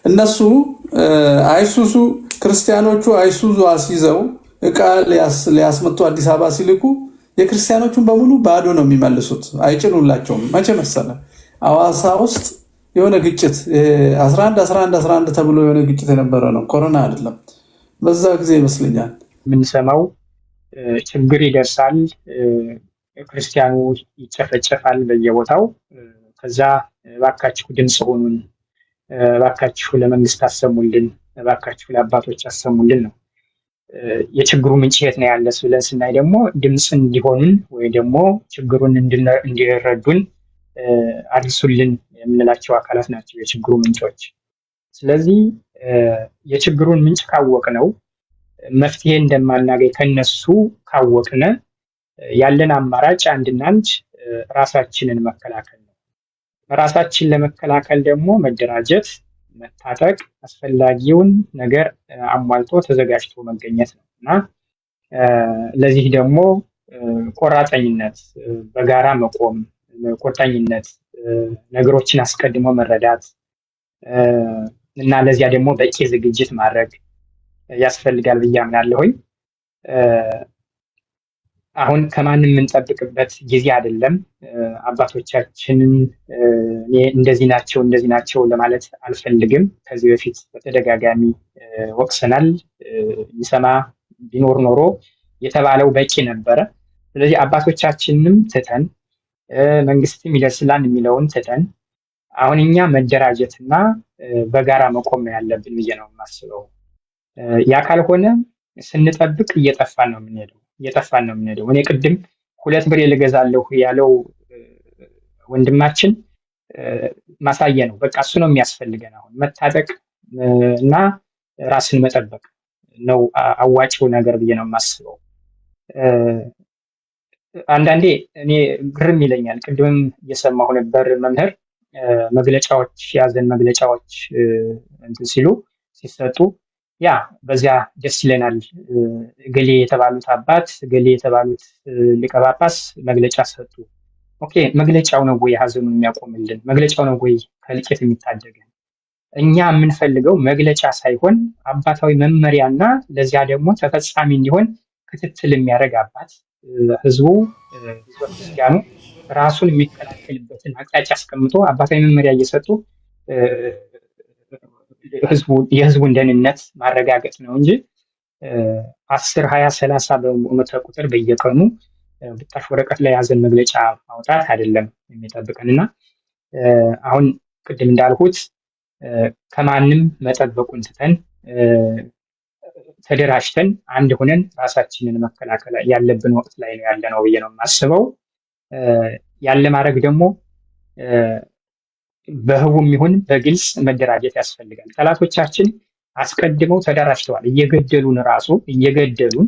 እነሱ አይሱዙ ክርስቲያኖቹ አይሱዙ አስይዘው እቃ ሊያስመጡ አዲስ አበባ ሲልኩ የክርስቲያኖቹን በሙሉ ባዶ ነው የሚመልሱት፣ አይጭኑላቸውም። መቼ መሰለ ሐዋሳ ውስጥ የሆነ ግጭት 11 ተብሎ የሆነ ግጭት የነበረ ነው። ኮሮና አይደለም፣ በዛ ጊዜ ይመስለኛል የምንሰማው ችግር ይደርሳል፣ ክርስቲያኑ ይጨፈጨፋል በየቦታው። ከዛ እባካችሁ ድምፅ ሆኑን፣ እባካችሁ ለመንግስት አሰሙልን፣ እባካችሁ ለአባቶች አሰሙልን ነው። የችግሩ ምንጭ የት ነው ያለ ብለን ስናይ ደግሞ ድምፅ እንዲሆኑን ወይ ደግሞ ችግሩን እንዲረዱን አድርሱልን የምንላቸው አካላት ናቸው የችግሩ ምንጮች። ስለዚህ የችግሩን ምንጭ ካወቅነው መፍትሄ እንደማናገኝ ከነሱ ካወቅነ ያለን አማራጭ አንድና አንድ ራሳችንን መከላከል ነው። ራሳችን ለመከላከል ደግሞ መደራጀት፣ መታጠቅ፣ አስፈላጊውን ነገር አሟልቶ ተዘጋጅቶ መገኘት ነው እና ለዚህ ደግሞ ቆራጠኝነት፣ በጋራ መቆም፣ ቁርጠኝነት፣ ነገሮችን አስቀድሞ መረዳት እና ለዚያ ደግሞ በቂ ዝግጅት ማድረግ ያስፈልጋል ብዬ አምናለሁኝ። አሁን ከማንም የምንጠብቅበት ጊዜ አይደለም። አባቶቻችንን እንደዚህ ናቸው ለማለት አልፈልግም። ከዚህ በፊት በተደጋጋሚ ወቅሰናል። ይሰማ ቢኖር ኖሮ የተባለው በቂ ነበረ። ስለዚህ አባቶቻችንንም ትተን መንግስትም ይደርስላን የሚለውን ትተን አሁን እኛ መደራጀትና በጋራ መቆም ነው ያለብን ብዬ ነው የማስበው። ያ ካልሆነ ስንጠብቅ እየጠፋን ነው የምንሄደው። እኔ ቅድም 2 ብር ልገዛለሁ ያለው ወንድማችን ማሳየ ነው። በቃ እሱ ነው የሚያስፈልገን። አሁን መታጠቅ እና ራስን መጠበቅ ነው አዋጭው ነገር ብዬ ነው የማስበው። አንዳንዴ እኔ ግርም ይለኛል። ቅድምም እየሰማሁ ነበር መምህር መግለጫዎች ያዘን መግለጫዎች እንትን ሲሰጡ ያ በዚያ ደስ ይለናል። ገሌ የተባሉት አባት ገሌ የተባሉት ሊቀ ጳጳስ መግለጫ ሰጡ። ኦኬ፣ መግለጫው ነው ወይ ሀዘኑን የሚያቆምልን? መግለጫው ነው ወይ ከልቄት የሚታደገን? እኛ የምንፈልገው መግለጫ ሳይሆን አባታዊ መመሪያና ለዚያ ደግሞ ተፈጻሚ እንዲሆን ክትትል የሚያደርግ አባት፣ ህዝበ ክርስቲያኑ ራሱን የሚከላከልበትን አቅጣጫ አስቀምጦ አባታዊ መመሪያ እየሰጡ የህዝቡን ደህንነት ማረጋገጥ ነው እንጂ 10፣ 20፣ 30 በመቶ ቁጥር በየቀኑ ብጣሽ ወረቀት ላይ ያዘን መግለጫ ማውጣት አይደለም የሚጠብቀን። እና አሁን ቅድም እንዳልኩት ከማንም መጠበቁን ትተን ተደራጅተን አንድ ሆነን ራሳችንን መከላከል ያለብን ወቅት ላይ ነው ያለነው ብዬ ነው የማስበው። ያለ ማድረግ ደግሞ በህቡም ይሁን በግልጽ መደራጀት ያስፈልጋል። ጠላቶቻችን አስቀድመው ተደራጅተዋል። እየገደሉን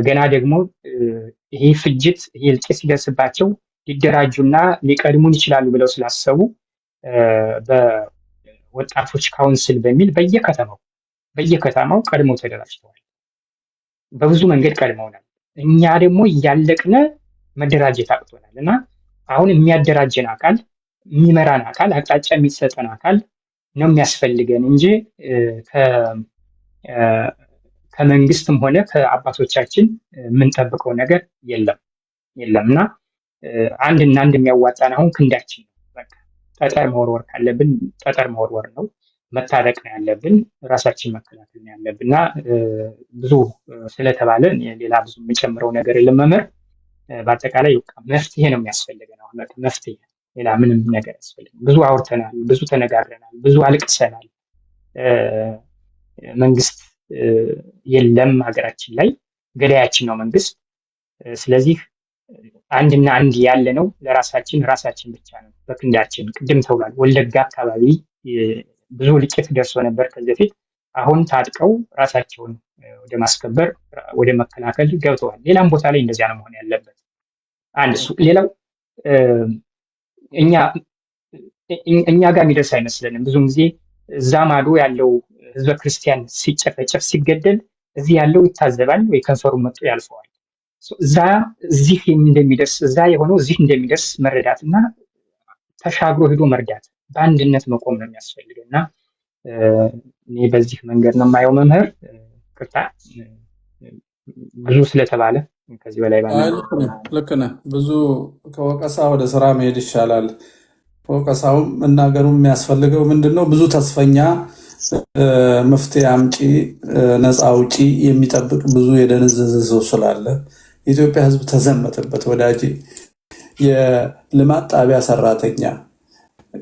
ገና ደግሞ ይሄ ፍጅት ይሄ እልቂት ሲደርስባቸው ሊደራጁና ሊቀድሙን ይችላሉ ብለው ስላሰቡ በወጣቶች ካውንስል በሚል በየከተማው ቀድመው ተደራጅተዋል። በብዙ መንገድ ቀድመውናል። እኛ ደግሞ እያለቅነ መደራጀት አቅቶናል እና አሁን የሚያደራጀን አካል የሚመራን አካል አቅጣጫ የሚሰጠን አካል ነው የሚያስፈልገን እንጂ ከመንግስትም ሆነ ከአባቶቻችን የምንጠብቀው ነገር የለም እና አንድና አንድ የሚያዋጣን አሁን ክንዳችን ነው። በቃ ጠጠር መወርወር ካለብን ጠጠር መወርወር ነው። መታረቅ ነው ያለብን። ራሳችን መከላከል ነው ያለብን እና ብዙ ስለተባለ ሌላ ብዙ የምጨምረው ነገር የለም መምህር። በአጠቃላይ መፍትሄ ነው የሚያስፈልገን አሁን መፍትሄ፣ ሌላ ምንም ነገር ያስፈልገን። ብዙ አውርተናል፣ ብዙ ተነጋግረናል፣ ብዙ አልቅሰናል። መንግስት የለም ሀገራችን ላይ፣ ገዳያችን ነው መንግስት። ስለዚህ አንድና አንድ ያለ ነው ለራሳችን ብቻ ነው በክንዳችን። ቅድም ተብሏል፣ ወለጋ አካባቢ ብዙ ልቄት ደርሶ ነበር ከዚህ በፊት። አሁን ታጥቀው ራሳቸውን ወደ ማስከበር ወደ መከላከል ገብተዋል። ሌላም ቦታ ላይ እንደዚያ ነው መሆን ያለበት። አንድ እሱ። ሌላው እኛ ጋር የሚደርስ አይመስለንም። ብዙውን ጊዜ እዛ ማዶ ያለው ህዝበ ክርስቲያን ሲጨፈጨፍ ሲገደል እዚህ ያለው ይታዘባል ወይ ከንፈሩን መጥቶ ያልፈዋል። እዚህ እንደሚደርስ እዛ የሆነው እዚህ እንደሚደርስ መረዳት እና ተሻግሮ ሄዶ መርዳት፣ በአንድነት መቆም ነው የሚያስፈልገው እና እኔ በዚህ መንገድ ነው የማየው መምህር። ቅርታ ብዙ ስለተባለ ከዚህ በላይ ልክ ነህ። ብዙ ከወቀሳ ወደ ስራ መሄድ ይሻላል። ወቀሳውም መናገሩ የሚያስፈልገው ምንድን ነው? ብዙ ተስፈኛ መፍትሄ አምጪ ነፃ አውጪ የሚጠብቅ ብዙ የደነዘዘ ሰው ስላለ የኢትዮጵያ ህዝብ ተዘመተበት። ወዳጅ የልማት ጣቢያ ሰራተኛ፣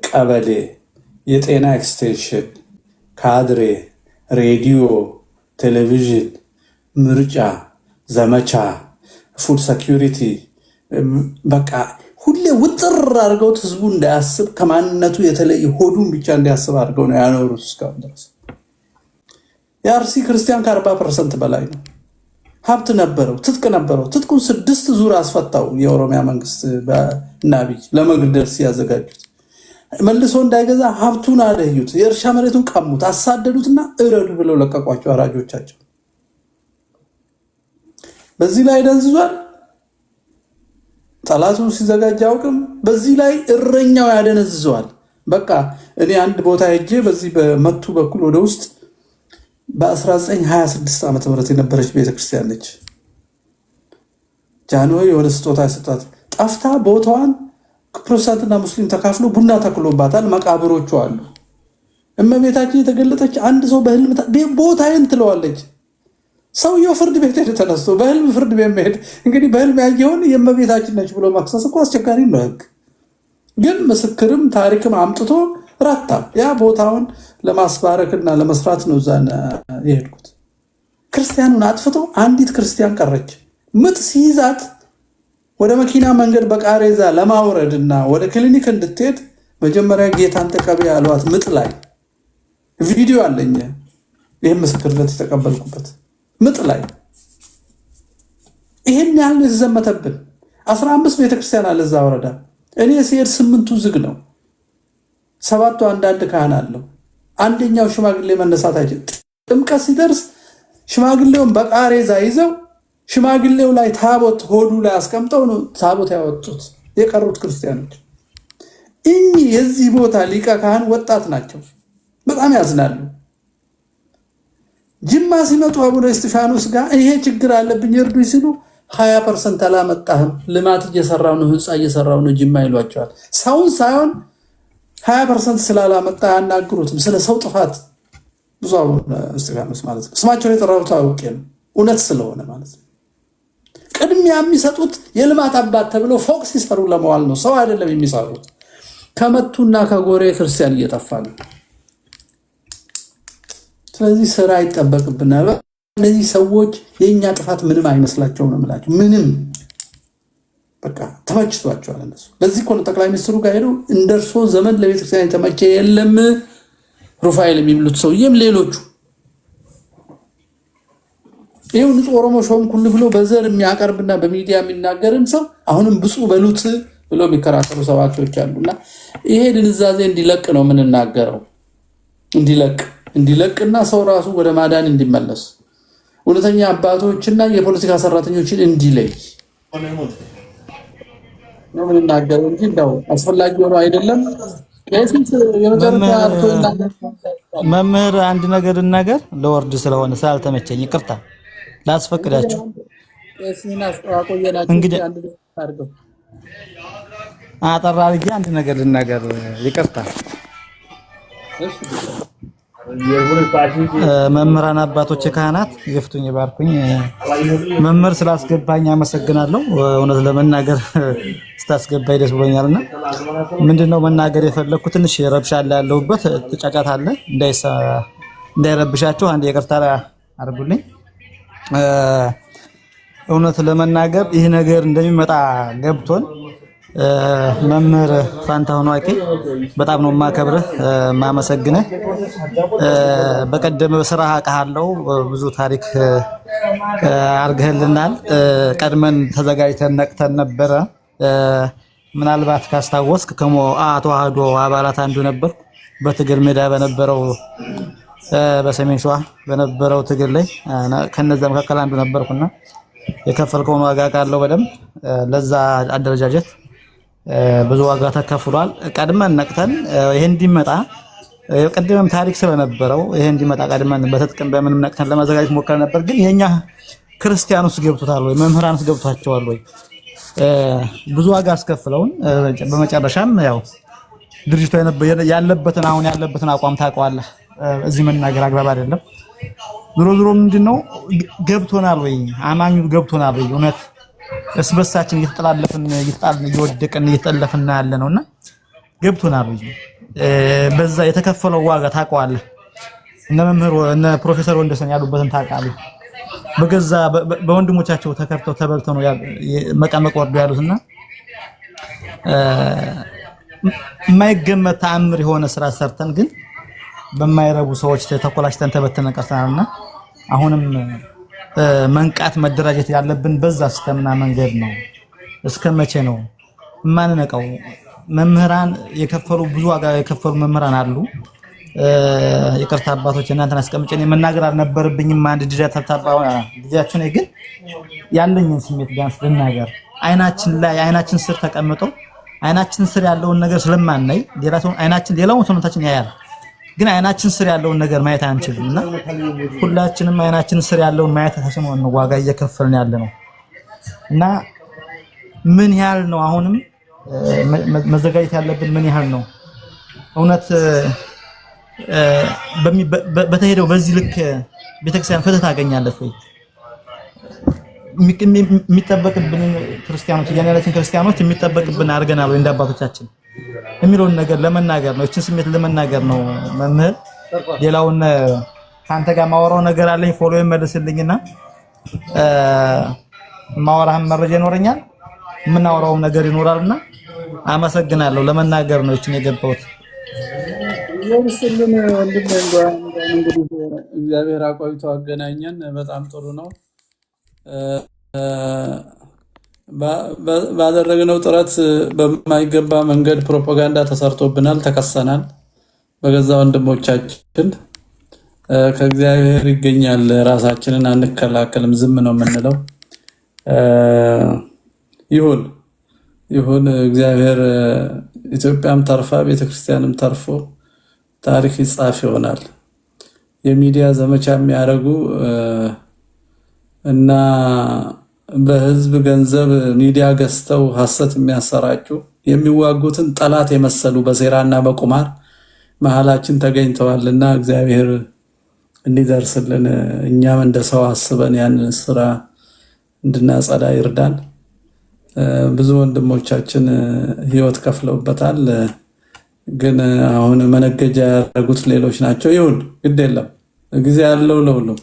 ቀበሌ፣ የጤና ኤክስቴንሽን፣ ካድሬ፣ ሬዲዮ፣ ቴሌቪዥን፣ ምርጫ፣ ዘመቻ፣ ፉድ ሴኪሪቲ በቃ ሁሌ ውጥር አድርገውት ህዝቡ እንዳያስብ ከማንነቱ የተለየ ሆዱን ብቻ እንዲያስብ አድርገው ነው ያኖሩት እስካሁን ድረስ። የአርሲ ክርስቲያን ከ40% በላይ ነው። ሀብት ነበረው፣ ትጥቅ ነበረው። ትጥቁን 6 ዙር አስፈታው የኦሮሚያ መንግስት በናቢይ ለመግደል ሲያዘጋጁት መልሶ እንዳይገዛ ሀብቱን አደዩት፣ የእርሻ መሬቱን ቀሙት፣ አሳደዱትና እረዱ ብለው ለቀቋቸው አራጆቻቸው። በዚህ ላይ ደንዝዟል። ጠላቱ ሲዘጋጅ አውቅም። በዚህ ላይ እረኛው ያደነዝዘዋል። በቃ እኔ አንድ ቦታ ሄጄ በዚህ በመቱ በኩል ወደ ውስጥ በ1926 ዓመተ ምህረት የነበረች ቤተክርስቲያን ነች። ጃንሆይ የሆነ ስጦታ ሰጣት። ጠፍታ ቦታዋን ፕሮቴስታንትና ሙስሊም ተካፍሎ ቡና ተክሎባታል። መቃብሮቹ አሉ። እመቤታችን የተገለጠች አንድ ሰው በህልም ቦታዬን ትለዋለች። ሰውየው ፍርድ ቤት ሄደ ተነስቶ በህልም ፍርድ ቤት መሄድ እንግዲህ በህልም ያየውን የእመቤታችን ነች ብሎ ማክሰስ እኮ አስቸጋሪ ነው። ህግ ግን ምስክርም ታሪክም አምጥቶ ረታ። ያ ቦታውን ለማስባረክና ለመስራት ነው እዛ የሄድኩት። ክርስቲያኑን አጥፍቶ አንዲት ክርስቲያን ቀረች። ምጥ ሲይዛት ወደ መኪና መንገድ በቃሬዛ ለማውረድና ወደ ክሊኒክ እንድትሄድ መጀመሪያ ጌታን ተቀበ ያሏት ምጥ ላይ ቪዲዮ አለኝ። ይህም ምስክርነት የተቀበልኩበት ምጥ ላይ ይሄን ያህል የተዘመተብን 15 ቤተክርስቲያን አለ እዛ ወረዳ። እኔ ሲሄድ 8ቱ ዝግ ነው፣ 7ቱ አንዳንድ ካህን አለው። አንደኛው ሽማግሌ መነሳት አይችል። ጥምቀት ሲደርስ ሽማግሌውን በቃሬዛ ይዘው ሽማግሌው ላይ ታቦት ሆዱ ላይ አስቀምጠው ነው ታቦት ያወጡት የቀሩት ክርስቲያኖች። እኚህ የዚህ ቦታ ሊቀ ካህን ወጣት ናቸው። በጣም ያዝናሉ። ጅማ ሲመጡ አቡነ እስጢፋኖስ ጋር ይሄ ችግር አለብኝ እርዱኝ ሲሉ 20% አላመጣህም፣ ልማት እየሰራው ነው፣ ህንፃ እየሰራው ነው ጅማ ይሏቸዋል። ሰውን ሳይሆን 20% ስላላመጣ አናግሩትም። ስለ ሰው ጥፋት ብዙ አቡነ እስጢፋኖስ ማለት ነው። ስማቸውን የጠራሁት አውቄ ነው፣ እውነት ስለሆነ ማለት ነው። ቅድሚያ የሚሰጡት የልማት አባት ተብለው ፎቅ ሲሰሩ ለመዋል ነው፣ ሰው አይደለም የሚሰሩት። ከመቱና ከጎሬ ክርስቲያን እየጠፋ ነው። ስለዚህ ስራ ይጠበቅብናል። እነዚህ ሰዎች የኛ ጥፋት ምንም አይመስላቸውም ነው የምላቸው። ምንም በቃ ተመችቷቸዋል እነሱ። ለዚህ እኮ ነው ጠቅላይ ሚኒስትሩ ጋር ሄደው እንደርሶ ዘመን ለቤተክርስቲያን የተመቸ የለም ሩፋኤል የሚብሉት ሰውዬም ሌሎቹ ይሄው ንጹህ ኦሮሞ ሾምኩልህ ብሎ በዘር የሚያቀርብና በሚዲያ የሚናገርን ሰው አሁንም ብፁዕ በሉት ብሎ የሚከራከሩ ሰባኪዎች አሉና ይሄ ድንዛዜ እንዲለቅ ነው የምንናገረው። እንዲለቅና ሰው ራሱ ወደ ማዳን እንዲመለስ እውነተኛ አባቶችና የፖለቲካ ሰራተኞችን እንዲለይ ነው የምንናገረው እንጂ እንደው አስፈላጊ ሆኖ አይደለም። መምህር አንድ ነገር እናገር ለወርድ ስለሆነ ስላልተመቸኝ ይቅርታ ላስፈቅዳችሁ። እንግዲህ አጠራ አድርጌ አንድ ነገር ልናገር ይቅርታ። መምህራን አባቶች ካህናት ይፍቱኝ ይባርኩኝ። መምህር ስላስገባኝ አመሰግናለሁ። እውነት ለመናገር ስታስገባኝ ደስ ብሎኛልና ምንድነው መናገር የፈለኩት ትንሽ ረብሻ አለ ያለውበት ጫጫታ አለ እንዳይረብሻችሁ አንድ ይቅርታ አድርጉልኝ። እውነት ለመናገር ይህ ነገር እንደሚመጣ ገብቶን መምህር ፋንታሁን ዋቄ በጣም ነው ማከብረህ ማመሰግነህ። በቀደም በስራ አውቃለሁ ብዙ ታሪክ አርገህልናል። ቀድመን ተዘጋጅተን ነቅተን ነበረ። ምናልባት ካስታወስክ ተዋህዶ አባላት አንዱ ነበር። በትግል ሜዳ በነበረው በሰሜን ሸዋ በነበረው ትግል ላይ ከነዛ መካከል አንዱ ነበርኩና የከፈልከውን ዋጋ ቃለው በደንብ ለዛ አደረጃጀት ብዙ ዋጋ ተከፍሏል። ቀድመን ነቅተን ይሄ እንዲመጣ የቀደመም ታሪክ ስለነበረው ይሄ እንዲመጣ ቀድመን በተጥቅም በምንም ነቅተን ለማዘጋጀት ሞከር ነበር። ግን የኛ ክርስቲያኑስ ገብቶታል ወይ መምህራንስ ገብቷቸዋል ወይ? ብዙ ዋጋ አስከፍለውን በመጨረሻም ያው ድርጅቱ ያለበትን አሁን ያለበትን አቋም ታውቀዋለህ። እዚህ መናገር አግባብ አይደለም። ዞሮ ምንድነው ገብቶናል ወይ? አማኙ ገብቶናል ወይ? እውነት እስበሳችን እየተጠላለፍን እየወደቅን እየተጠለፍን ያለ ነውና ገብቶናል ወይ? በዛ የተከፈለው ዋጋ ታውቀዋለህ። እነ ፕሮፌሰር ወንደሰን ያሉበትን ታውቃለህ። በገዛ በወንድሞቻቸው ተከፍተው ተበልተው ነው መቀመቅ ወርዶ ያሉትና የማይገመት ተአምር የሆነ ስራ ሰርተን ግን በማይረቡ ሰዎች ተኮላሽተን ተበተነን ቀርተናልና አሁንም መንቃት መደራጀት ያለብን በዛ ሲስተምና መንገድ ነው። እስከመቼ ነው ማንነቀው? መምህራን የከፈሉ ብዙ ዋጋ የከፈሉ መምህራን አሉ። ይቅርታ አባቶች እናንተን አስቀምጬ መናገር አልነበረብኝም። አንድ ልጃችሁ ነኝ፣ ግን ያለኝን ስሜት ቢያንስ ልናገር። አይናችን ስር ተቀምጠው አይናችን ስር ያለውን ነገር ስለማናይ ሌላውን ሰውነታችን ያያል፣ ግን አይናችን ስር ያለውን ነገር ማየት አንችልምና ሁላችንም አይናችን ስር ያለውን ማየት ተሰማን ነው ዋጋ እየከፈልን ያለ ነው። እና ምን ያህል ነው አሁንም መዘጋጀት ያለብን? ምን ያህል ነው እውነት በተሄደው በዚህ ልክ ቤተክርስቲያን ፍትህ ታገኛለች ወይ? የሚጠበቅብን ክርስቲያኖች ክርስቲያኖች የሚጠበቅብን አድርገናል ወይ? እንደ አባቶቻችን የሚለውን ነገር ለመናገር ነው። እችን ስሜት ለመናገር ነው መምህር። ሌላውን ካንተ ጋር ማወራው ነገር አለኝ። ፎሎ ይመልስልኝና ማወራህም መረጃ ይኖረኛል፣ የምናወራውም ነገር ይኖራልና አመሰግናለሁ። ለመናገር ነው እችን የገባሁት። እግዚአብሔር አቆይቶ አገናኘን። በጣም ጥሩ ነው። ባደረግነው ጥረት በማይገባ መንገድ ፕሮፓጋንዳ ተሰርቶብናል፣ ተከሰናል በገዛ ወንድሞቻችን። ከእግዚአብሔር ይገኛል። ራሳችንን አንከላከልም፣ ዝም ነው የምንለው። ይሁን እግዚአብሔር ኢትዮጵያም ተርፋ ቤተክርስቲያንም ተርፎ ታሪክ ይጻፍ ይሆናል። የሚዲያ ዘመቻ የሚያደርጉ እና በህዝብ ገንዘብ ሚዲያ ገዝተው ሐሰት የሚያሰራጩ የሚዋጉትን ጠላት የመሰሉ በሴራና በቁማር መሃላችን ተገኝተዋልና እግዚአብሔር እንዲደርስልን እኛም እንደ ሰው አስበን ያንን ስራ እንድናጸዳ ይርዳን። ብዙ ወንድሞቻችን ህይወት ከፍለውበታል፣ ግን አሁን መነገጃ ያደረጉት ሌሎች ናቸው። ይሁን ግድ የለም፣ ጊዜ ያለው ለሁሉም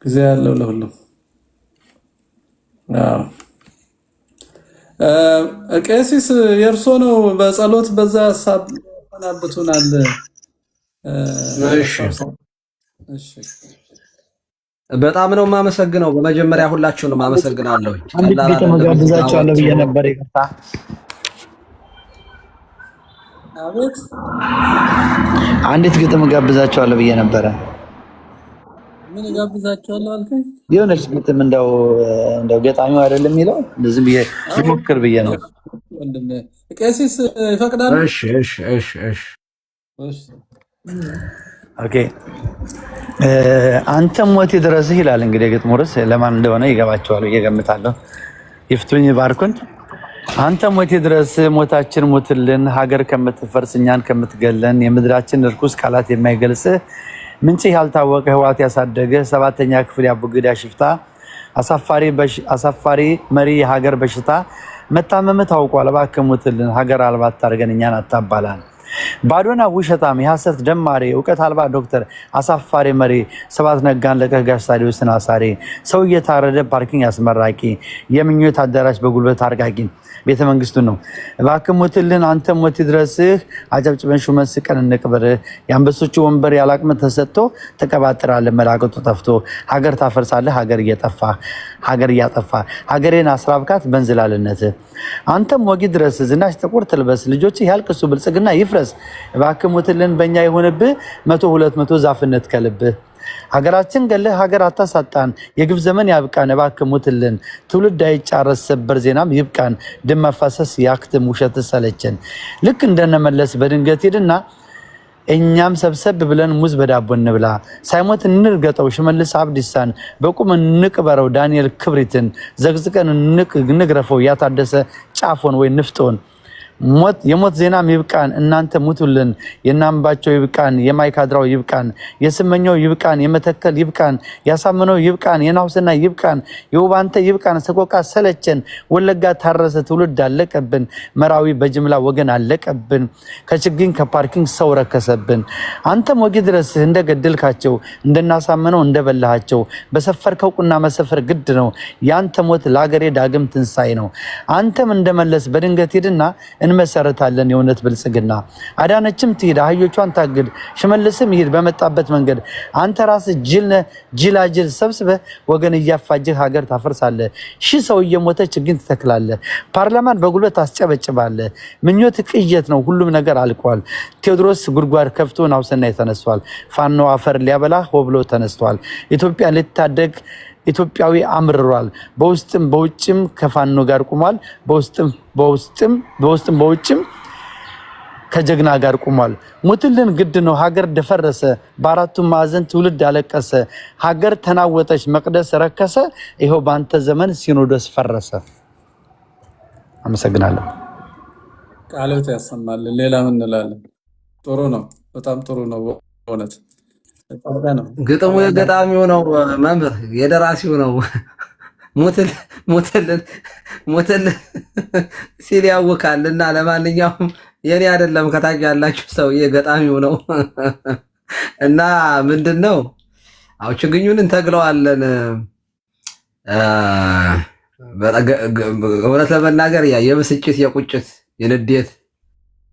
ጊዜ ያለው ለሁሉም። ቄሲስ የእርሶ ነው። በጸሎት በዛ ሐሳብ ተናብቱናል። እሺ በጣም ነው የማመሰግነው። በመጀመሪያ ሁላችሁንም አመሰግናለሁ። አንዲት ግጥም ጋብዛችኋለሁ ብዬ ነበር። ይቅርታ። አቤት። አንዲት ግጥም ጋብዛችኋለሁ ብዬ ነበረ። ምን ጋብዛችኋለሁ አልከኝ? የሆነች ግጥም እንደው ገጣሚው አይደለም የሚለው ዝም ብዬ ልሞክር ብዬ ነው። ወንድም ቄሲስ ይፈቅዳል? እሺ። ኦኬ። አንተም ሞት ይድረስህ ይላል። እንግዲህ የግጥሙ ርዕስ ለማን እንደሆነ ይገባቸዋል ብዬ እገምታለሁ። ይፍቱኝ ባርኩን። አንተም ሞት ይድረስህ፣ ሞታችን ሞትልን፣ ሀገር ከምትፈርስ እኛን ከምትገለን፣ የምድራችን ርኩስ ቃላት የማይገልጽህ ምንጭህ ያልታወቀ ህዋት ያሳደገ 7ኛ ክፍል ያቡግዳ ሽፍታ አሳፋሪ መሪ የሀገር በሽታ መታመም ታውቋል። እባክህ ሞትልን፣ ሀገር አልባ አታርገን፣ እኛን አታባላን። ባዶና ውሸታም የሐሰት ደማሪ እውቀት አልባ ዶክተር አሳፋሪ መሪ ሰባት ነጋን ለቀህ ጋሽ ታዲዮስን አሳሪ ሰው እየታረደ ፓርኪንግ አስመራቂ የምኞት አዳራሽ በጉልበት አርጋቂ ቤተ መንግስቱን ነው። እባክህ ሞትልን፣ አንተም ሞት ይድረስህ፣ አጨብጭበን ሹመን ስቀን እንቅበርህ። የአንበሶቹ ወንበር ያላቅም ተሰጥቶ ተቀባጥራለህ መላቀጡ ጠፍቶ ሀገር ታፈርሳለህ ሀገር እያጠፋ ሀገሬን አስራብካት በእንዝላልነት። አንተም ወጊ ድረስ ዝናሽ ጥቁር ትልበስ ልጆችህ ያልቅሱ ብልጽግና ይፍረስ። እባክህ ሞትልን በእኛ የሆነብህ 100-200 ዛፍነት ከልብህ። ሀገራችን ገለህ ሀገር አታሳጣን፣ የግፍ ዘመን ያብቃን። እባክህ ሞትልን ትውልድ አይጫረስ ሰበር ዜናም ይብቃን። ደም መፋሰስ ያክትም ውሸት ሰለቸን። ልክ እንደነመለስ በድንገት ሄድና እኛም ሰብሰብ ብለን ሙዝ በዳቦ እንብላ። ሳይሞት እንርገጠው ሽመልስ አብዲሳን፣ በቁም እንቅበረው ዳንኤል ክብሪትን፣ ዘግዝቀን እንግረፈው ያታደሰ ጫፎን ወይ ንፍጦን። የሞት ዜናም ይብቃን፣ እናንተ ሙቱልን። የናምባቸው ይብቃን፣ የማይካድራው ይብቃን፣ የስመኛው ይብቃን፣ የመተከል ይብቃን፣ ያሳምነው ይብቃን፣ የናውስና ይብቃን፣ የውባንተ ይብቃን። ሰቆቃ ሰለቸን፣ ወለጋ ታረሰ ትውልድ አለቀብን። መራዊ በጅምላ ወገን አለቀብን፣ ከችግኝ ከፓርኪንግ ሰው ረከሰብን። አንተም ወጊ ድረስ እንደገደልካቸው እንደናሳምነው እንደበላሃቸው በሰፈርከው ቁና መሰፈር ግድ ነው። ያንተ ሞት ለአገሬ ዳግም ትንሳኤ ነው። አንተም እንደመለስ በድንገት ሄድና እንመሰረታለን የእውነት ብልጽግና። አዳነችም ትሄድ አህዮቿን ታግድ፣ ሽመልስም ይሄድ በመጣበት መንገድ። አንተ ራስህ ጅል ነህ ጅላጅል ሰብስበህ ወገን እያፋጅህ ሀገር ታፈርሳለህ። ሺህ ሰው እየሞተ ችግኝ ትተክላለህ። ፓርላማን በጉልበት ታስጨበጭባለህ። ምኞት ቅዠት ነው፣ ሁሉም ነገር አልቋል። ቴዎድሮስ ጉድጓድ ከፍቶ ናውሰናይ ተነስቷል። ፋኖ አፈር ሊያበላ ሆ ብሎ ተነስቷል። ኢትዮጵያ ልታደግ ኢትዮጵያዊ አምርሯል። በውስጥም በውጭም ከፋኖ ጋር ቁሟል። በውስጥም በውጭም ከጀግና ጋር ቁሟል። ሞትልን ግድ ነው ሀገር ደፈረሰ፣ በአራቱም ማዕዘን ትውልድ አለቀሰ። ሀገር ተናወጠች መቅደስ ረከሰ፣ ይኸው በአንተ ዘመን ሲኖዶስ ፈረሰ። አመሰግናለሁ። ቃሎት ያሰማልን። ሌላ ምን እንላለን? ጥሩ ነው፣ በጣም ጥሩ ነው በእውነት። ግጥሙ የገጣሚው ነው መምህር፣ የደራሲው ነው። ሞትል ሞትል ሞትል ሲል ያውካልና ለማንኛውም የኔ አይደለም ከታች ያላችሁ ሰውዬ ገጣሚው ነው። እና ምንድነው አው ችግኙን እንተግለዋለን። እውነት ለመናገር ያ የብስጭት የቁጭት የንዴት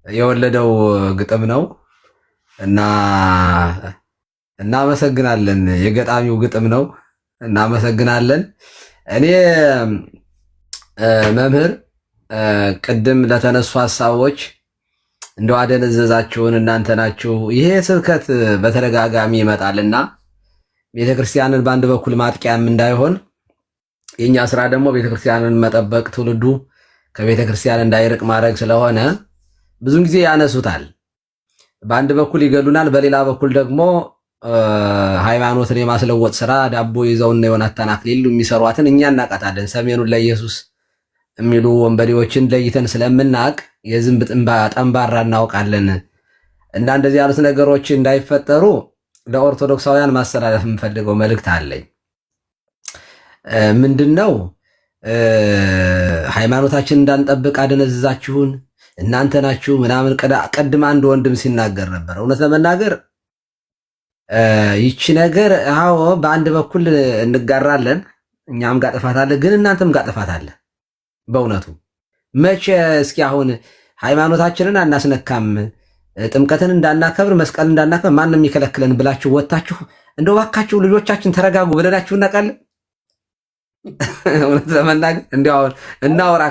የወለደው ግጥም ነው እና እናመሰግናለን። የገጣሚው ግጥም ነው። እናመሰግናለን። እኔ መምህር ቅድም ለተነሱ ሐሳቦች እንደው አደነዘዛችሁን እናንተ ናችሁ። ይሄ ስብከት በተደጋጋሚ ይመጣልና ቤተክርስቲያንን በአንድ በኩል ማጥቂያም እንዳይሆን የኛ ስራ ደግሞ ቤተክርስቲያንን መጠበቅ፣ ትውልዱ ከቤተክርስቲያን እንዳይርቅ ማድረግ ስለሆነ ብዙን ጊዜ ያነሱታል። በአንድ በኩል ይገሉናል፣ በሌላ በኩል ደግሞ ሃይማኖትን የማስለወጥ ስራ ዳቦ ይዘውና ዮናታን አክሊሉ የሚሰሯትን እኛ እናቃታለን። ሰሜኑን ለኢየሱስ የሚሉ ወንበዴዎችን ለይተን ስለምናቅ የዝንብ ጠንባራ እናውቃለን። እና እንደዚህ ያሉት ነገሮች እንዳይፈጠሩ ለኦርቶዶክሳውያን ማስተላለፍ የምፈልገው መልእክት አለኝ። ምንድነው? ሃይማኖታችን እንዳንጠብቅ አደነዝዛችሁን እናንተ ናችሁ ምናምን። ቀድም አንድ ወንድም ሲናገር ነበር። እውነት ለመናገር ይቺ ነገር አዎ በአንድ በኩል እንጋራለን፣ እኛም ጋር ጥፋት አለ፣ ግን እናንተም ጋር ጥፋት አለ። በእውነቱ መቼ እስኪ አሁን ሃይማኖታችንን አናስነካም፣ ጥምቀትን እንዳናከብር፣ መስቀል እንዳናከብር ማንም የሚከለክለን ብላችሁ ወጣችሁ እንደው እባካችሁ ልጆቻችን ተረጋጉ ብለናችሁ እናውቃለን? እውነት ለመናገር እንዲያው አሁን እናወራ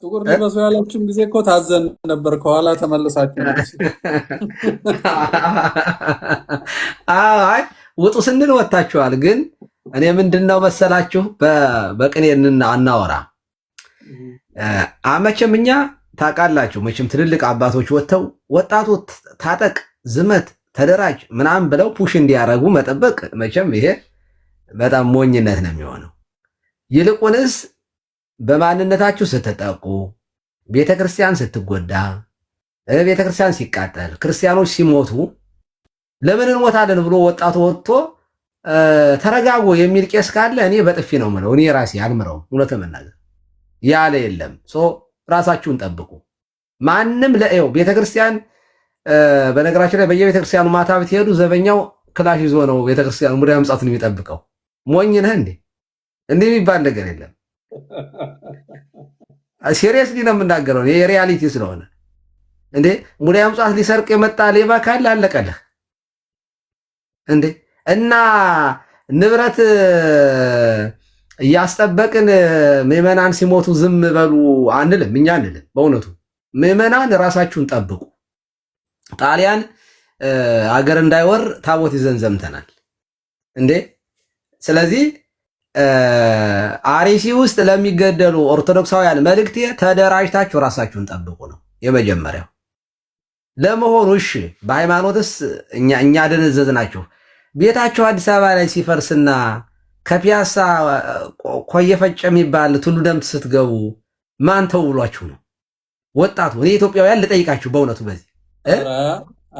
ጥቁር ልበሱ ያላችሁም ጊዜ እኮ ታዘን ነበር። ከኋላ ተመለሳችሁ። አይ ውጡ ስንል ወጣችኋል። ግን እኔ ምንድነው መሰላችሁ በቅኔ እናወራ መቼም እኛ ታውቃላችሁ፣ መቼም ትልልቅ አባቶች ወጥተው ወጣቱ ታጠቅ፣ ዝመት፣ ተደራጅ ምናምን ብለው ፑሽ እንዲያረጉ መጠበቅ መቼም ይሄ በጣም ሞኝነት ነው የሚሆነው። ይልቁንስ በማንነታችሁ ስትጠቁ፣ ቤተክርስቲያን ስትጎዳ፣ ቤተክርስቲያን ሲቃጠል፣ ክርስቲያኖች ሲሞቱ ለምን እንሞታለን ብሎ ወጣቱ ወጥቶ ተረጋጉ የሚል ቄስ ካለ እኔ በጥፊ ነው የምለው። እኔ ራሴ አልምረው። እውነት ለመናገር ያለ የለም። ራሳችሁን ጠብቁ። ማንም ለኤው ቤተክርስቲያን በነገራችን ላይ በየቤተክርስቲያኑ ማታ ብትሄዱ ዘበኛው ክላሽ ይዞ ነው ቤተክርስቲያኑ ሙዳየ ምጽአቱን የሚጠብቀው። ሞኝ ነህ እንዴ? እንዲህ የሚባል ነገር የለም። ሲሪየስሊ ነው የምናገረው፣ የሪያሊቲ ስለሆነ እንዴ። ሙዳየ ምጽአት ሊሰርቅ የመጣ ሌባ ካለ አለቀልህ እንዴ። እና ንብረት እያስጠበቅን ምዕመናን ሲሞቱ ዝም በሉ አንልም፣ እኛ አንልም። በእውነቱ ምዕመናን ራሳችሁን ጠብቁ። ጣሊያን አገር እንዳይወር ታቦት ይዘን ዘምተናል እንዴ። ስለዚህ አርሲ ውስጥ ለሚገደሉ ኦርቶዶክሳውያን መልእክቴ ተደራጅታችሁ ራሳችሁን ጠብቁ ነው የመጀመሪያው። ለመሆኑ እሺ በሃይማኖትስ እኛ ደነዘዝናችሁ? ቤታችሁ አዲስ አበባ ላይ ሲፈርስና ከፒያሳ ኮየፈጨ የሚባል ቱሉ ደምት ስትገቡ ማን ተው ብሏችሁ ነው? ወጣቱ እኔ ኢትዮጵያውያን ልጠይቃችሁ በእውነቱ በዚህ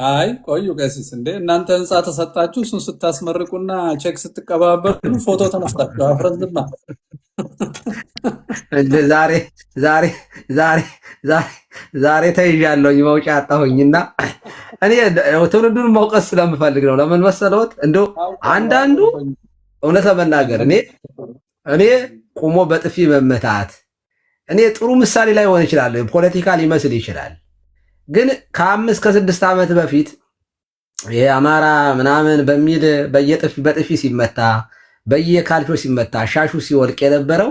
አይ ቆዩ ቀሲስ እንዴ እናንተ ህንፃ ተሰጣችሁ፣ እሱን ስታስመርቁና ቼክ ስትቀባበሉ ፎቶ ተነስታችሁ አፍረዝማ ዛሬ ተይዣለሁኝ መውጫ አጣሁኝና እኔ ትውልዱን መውቀስ ስለምፈልግ ነው። ለምን መሰለዎት? እንደው አንዳንዱ እውነት ለመናገር እኔ ቁሞ በጥፊ መመታት እኔ ጥሩ ምሳሌ ላይ ሆን ይችላል፣ ፖለቲካ ሊመስል ይችላል። ግን ከ5 ከ6 ዓመት በፊት የአማራ ምናምን በሚል በጥፊ ሲመታ፣ በየካልቾ ሲመታ፣ ሻሹ ሲወልቅ የነበረው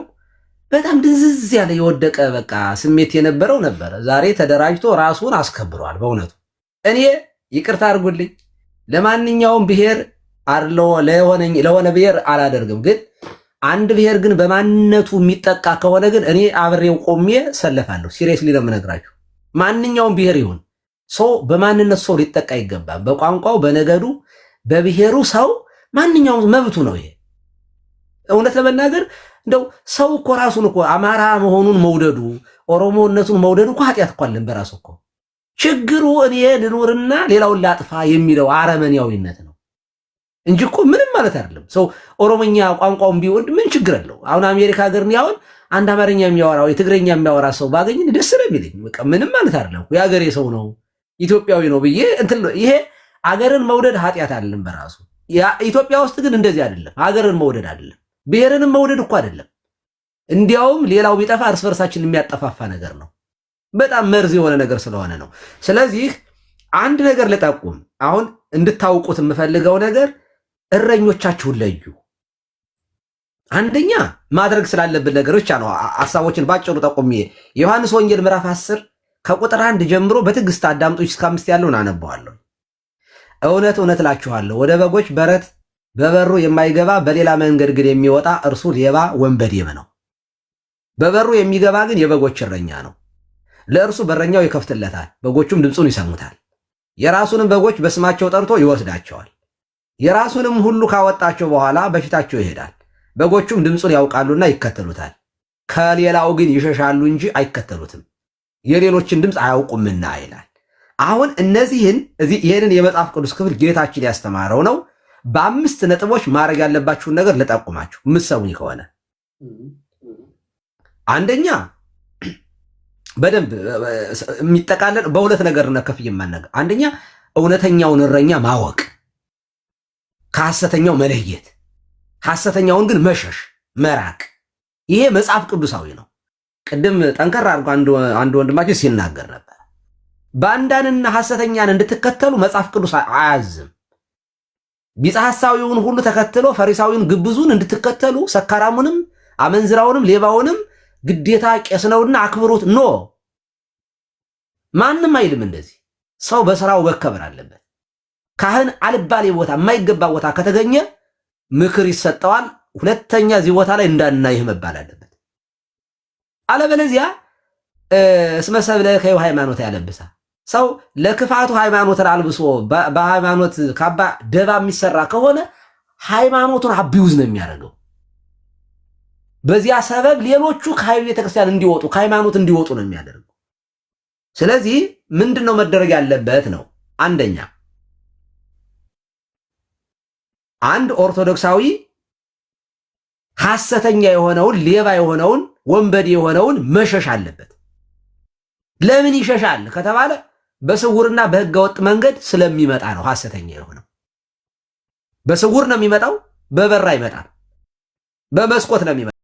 በጣም ድንዝዝ ያለ የወደቀ በቃ ስሜት የነበረው ነበረ። ዛሬ ተደራጅቶ ራሱን አስከብሯል። በእውነቱ እኔ ይቅርታ አድርጉልኝ፣ ለማንኛውም ብሔር ለሆነ ብሔር አላደርግም። ግን አንድ ብሔር ግን በማንነቱ የሚጠቃ ከሆነ ግን እኔ አብሬው ቆሜ ሰለፋለሁ። ሲሪየስሊ ነው የምነግራችሁ። ማንኛውም ብሔር ይሁን ሰው በማንነቱ ሰው ሊጠቃ አይገባም። በቋንቋው፣ በነገዱ፣ በብሔሩ ሰው ማንኛውም መብቱ ነው። ይሄ እውነት ለመናገር እንደው ሰው እኮ ራሱን እኮ አማራ መሆኑን መውደዱ፣ ኦሮሞነቱን መውደዱ እኮ ኃጢአት እኮ አለን በራሱ እኮ። ችግሩ እኔ ልኑርና ሌላውን ላጥፋ የሚለው አረመኔያዊነት ነው እንጂ እኮ ምንም ማለት አይደለም። ሰው ኦሮሞኛ ቋንቋውን ቢወድ ምን ችግር አለው? አሁን አሜሪካ ሀገር ነው አሁን አንድ አማርኛ የሚያወራው የትግረኛ የሚያወራ ሰው ባገኝ ደስ ነው የሚለኝ። በቃ ምንም ማለት አይደለም። የሀገሬ ሰው ነው ኢትዮጵያዊ ነው ብዬ እንትን ነው። ይሄ አገርን መውደድ ኃጢአት አይደለም በራሱ። ኢትዮጵያ ውስጥ ግን እንደዚህ አይደለም። ሀገርን መውደድ አይደለም፣ ብሔርንም መውደድ እኮ አይደለም። እንዲያውም ሌላው ቢጠፋ እርስ በርሳችን የሚያጠፋፋ ነገር ነው። በጣም መርዝ የሆነ ነገር ስለሆነ ነው። ስለዚህ አንድ ነገር ልጠቁም፣ አሁን እንድታውቁት የምፈልገው ነገር እረኞቻችሁን ለዩ። አንደኛ ማድረግ ስላለብን ነገሮች አሉ። ሐሳቦችን ባጭሩ ጠቁሜ ዮሐንስ ወንጌል ምዕራፍ 10 ከቁጥር 1 ጀምሮ በትዕግስት አዳምጡኝ እስከ 5 ያለውን አነባዋለሁ። እውነት እውነት እላችኋለሁ ወደ በጎች በረት በበሩ የማይገባ በሌላ መንገድ ግን የሚወጣ እርሱ ሌባ ወንበዴም ነው። በበሩ የሚገባ ግን የበጎች እረኛ ነው። ለእርሱ በረኛው ይከፍትለታል፣ በጎቹም ድምፁን ይሰሙታል። የራሱንም በጎች በስማቸው ጠርቶ ይወስዳቸዋል። የራሱንም ሁሉ ካወጣቸው በኋላ በፊታቸው ይሄዳል። በጎቹም ድምፁን ያውቃሉና ይከተሉታል። ከሌላው ግን ይሸሻሉ እንጂ አይከተሉትም፣ የሌሎችን ድምፅ አያውቁምና ይላል። አሁን ይህንን የመጽሐፍ ቅዱስ ክፍል ጌታችን ያስተማረው ነው። በ5 ነጥቦች ማድረግ ያለባችሁን ነገር ልጠቁማችሁ የምትሰሙኝ ከሆነ አንደኛ በደንብ የሚጠቃለል በሁለት ነገር ነከፍ የማነገር አንደኛ እውነተኛውን እረኛ ማወቅ፣ ከሐሰተኛው መለየት፣ ሐሰተኛውን ግን መሸሽ መራቅ። ይሄ መጽሐፍ ቅዱሳዊ ነው። ቅድም ጠንከር አድርጎ አንድ ወንድማችን ሲናገር ነበር። ባንዳንና ሐሰተኛን እንድትከተሉ መጽሐፍ ቅዱስ አያዝም። ቢጸ ሐሳዊውን ሁሉ ተከትሎ ፈሪሳዊውን ግብዙን እንድትከተሉ ሰካራሙንም አመንዝራውንም ሌባውንም ግዴታ ቄስ ነውና አክብሩት። ኖ ማንም አይልም እንደዚህ። ሰው በስራው መከበር አለበት። ካህን አልባሌ ቦታ የማይገባ ቦታ ከተገኘ ምክር ይሰጠዋል። ሁለተኛ እዚህ ቦታ ላይ እንዳናይህ መባል አለበት። አለበለዚያ እስመ ሰብለ ከይው ሃይማኖት ያለብሳ ሰው ለክፋቱ ሃይማኖትን አልብሶ በሃይማኖት ካባ ደባ የሚሰራ ከሆነ ሃይማኖቱን አቢውዝ ነው የሚያደርገው። በዚያ ሰበብ ሌሎቹ ከቤተክርስቲያን እንዲወጡ ከሃይማኖት እንዲወጡ ነው የሚያደርገው። ስለዚህ ምንድነው መደረግ ያለበት ነው? አንደኛ አንድ ኦርቶዶክሳዊ ሐሰተኛ የሆነውን ሌባ የሆነውን ወንበዴ የሆነውን መሸሽ አለበት። ለምን ይሸሻል ከተባለ በስውርና በህገወጥ መንገድ ስለሚመጣ ነው። ሐሰተኛ የሆነው በስውር ነው የሚመጣው፣ በበር አይመጣም፣ በመስኮት ነው የሚመጣው።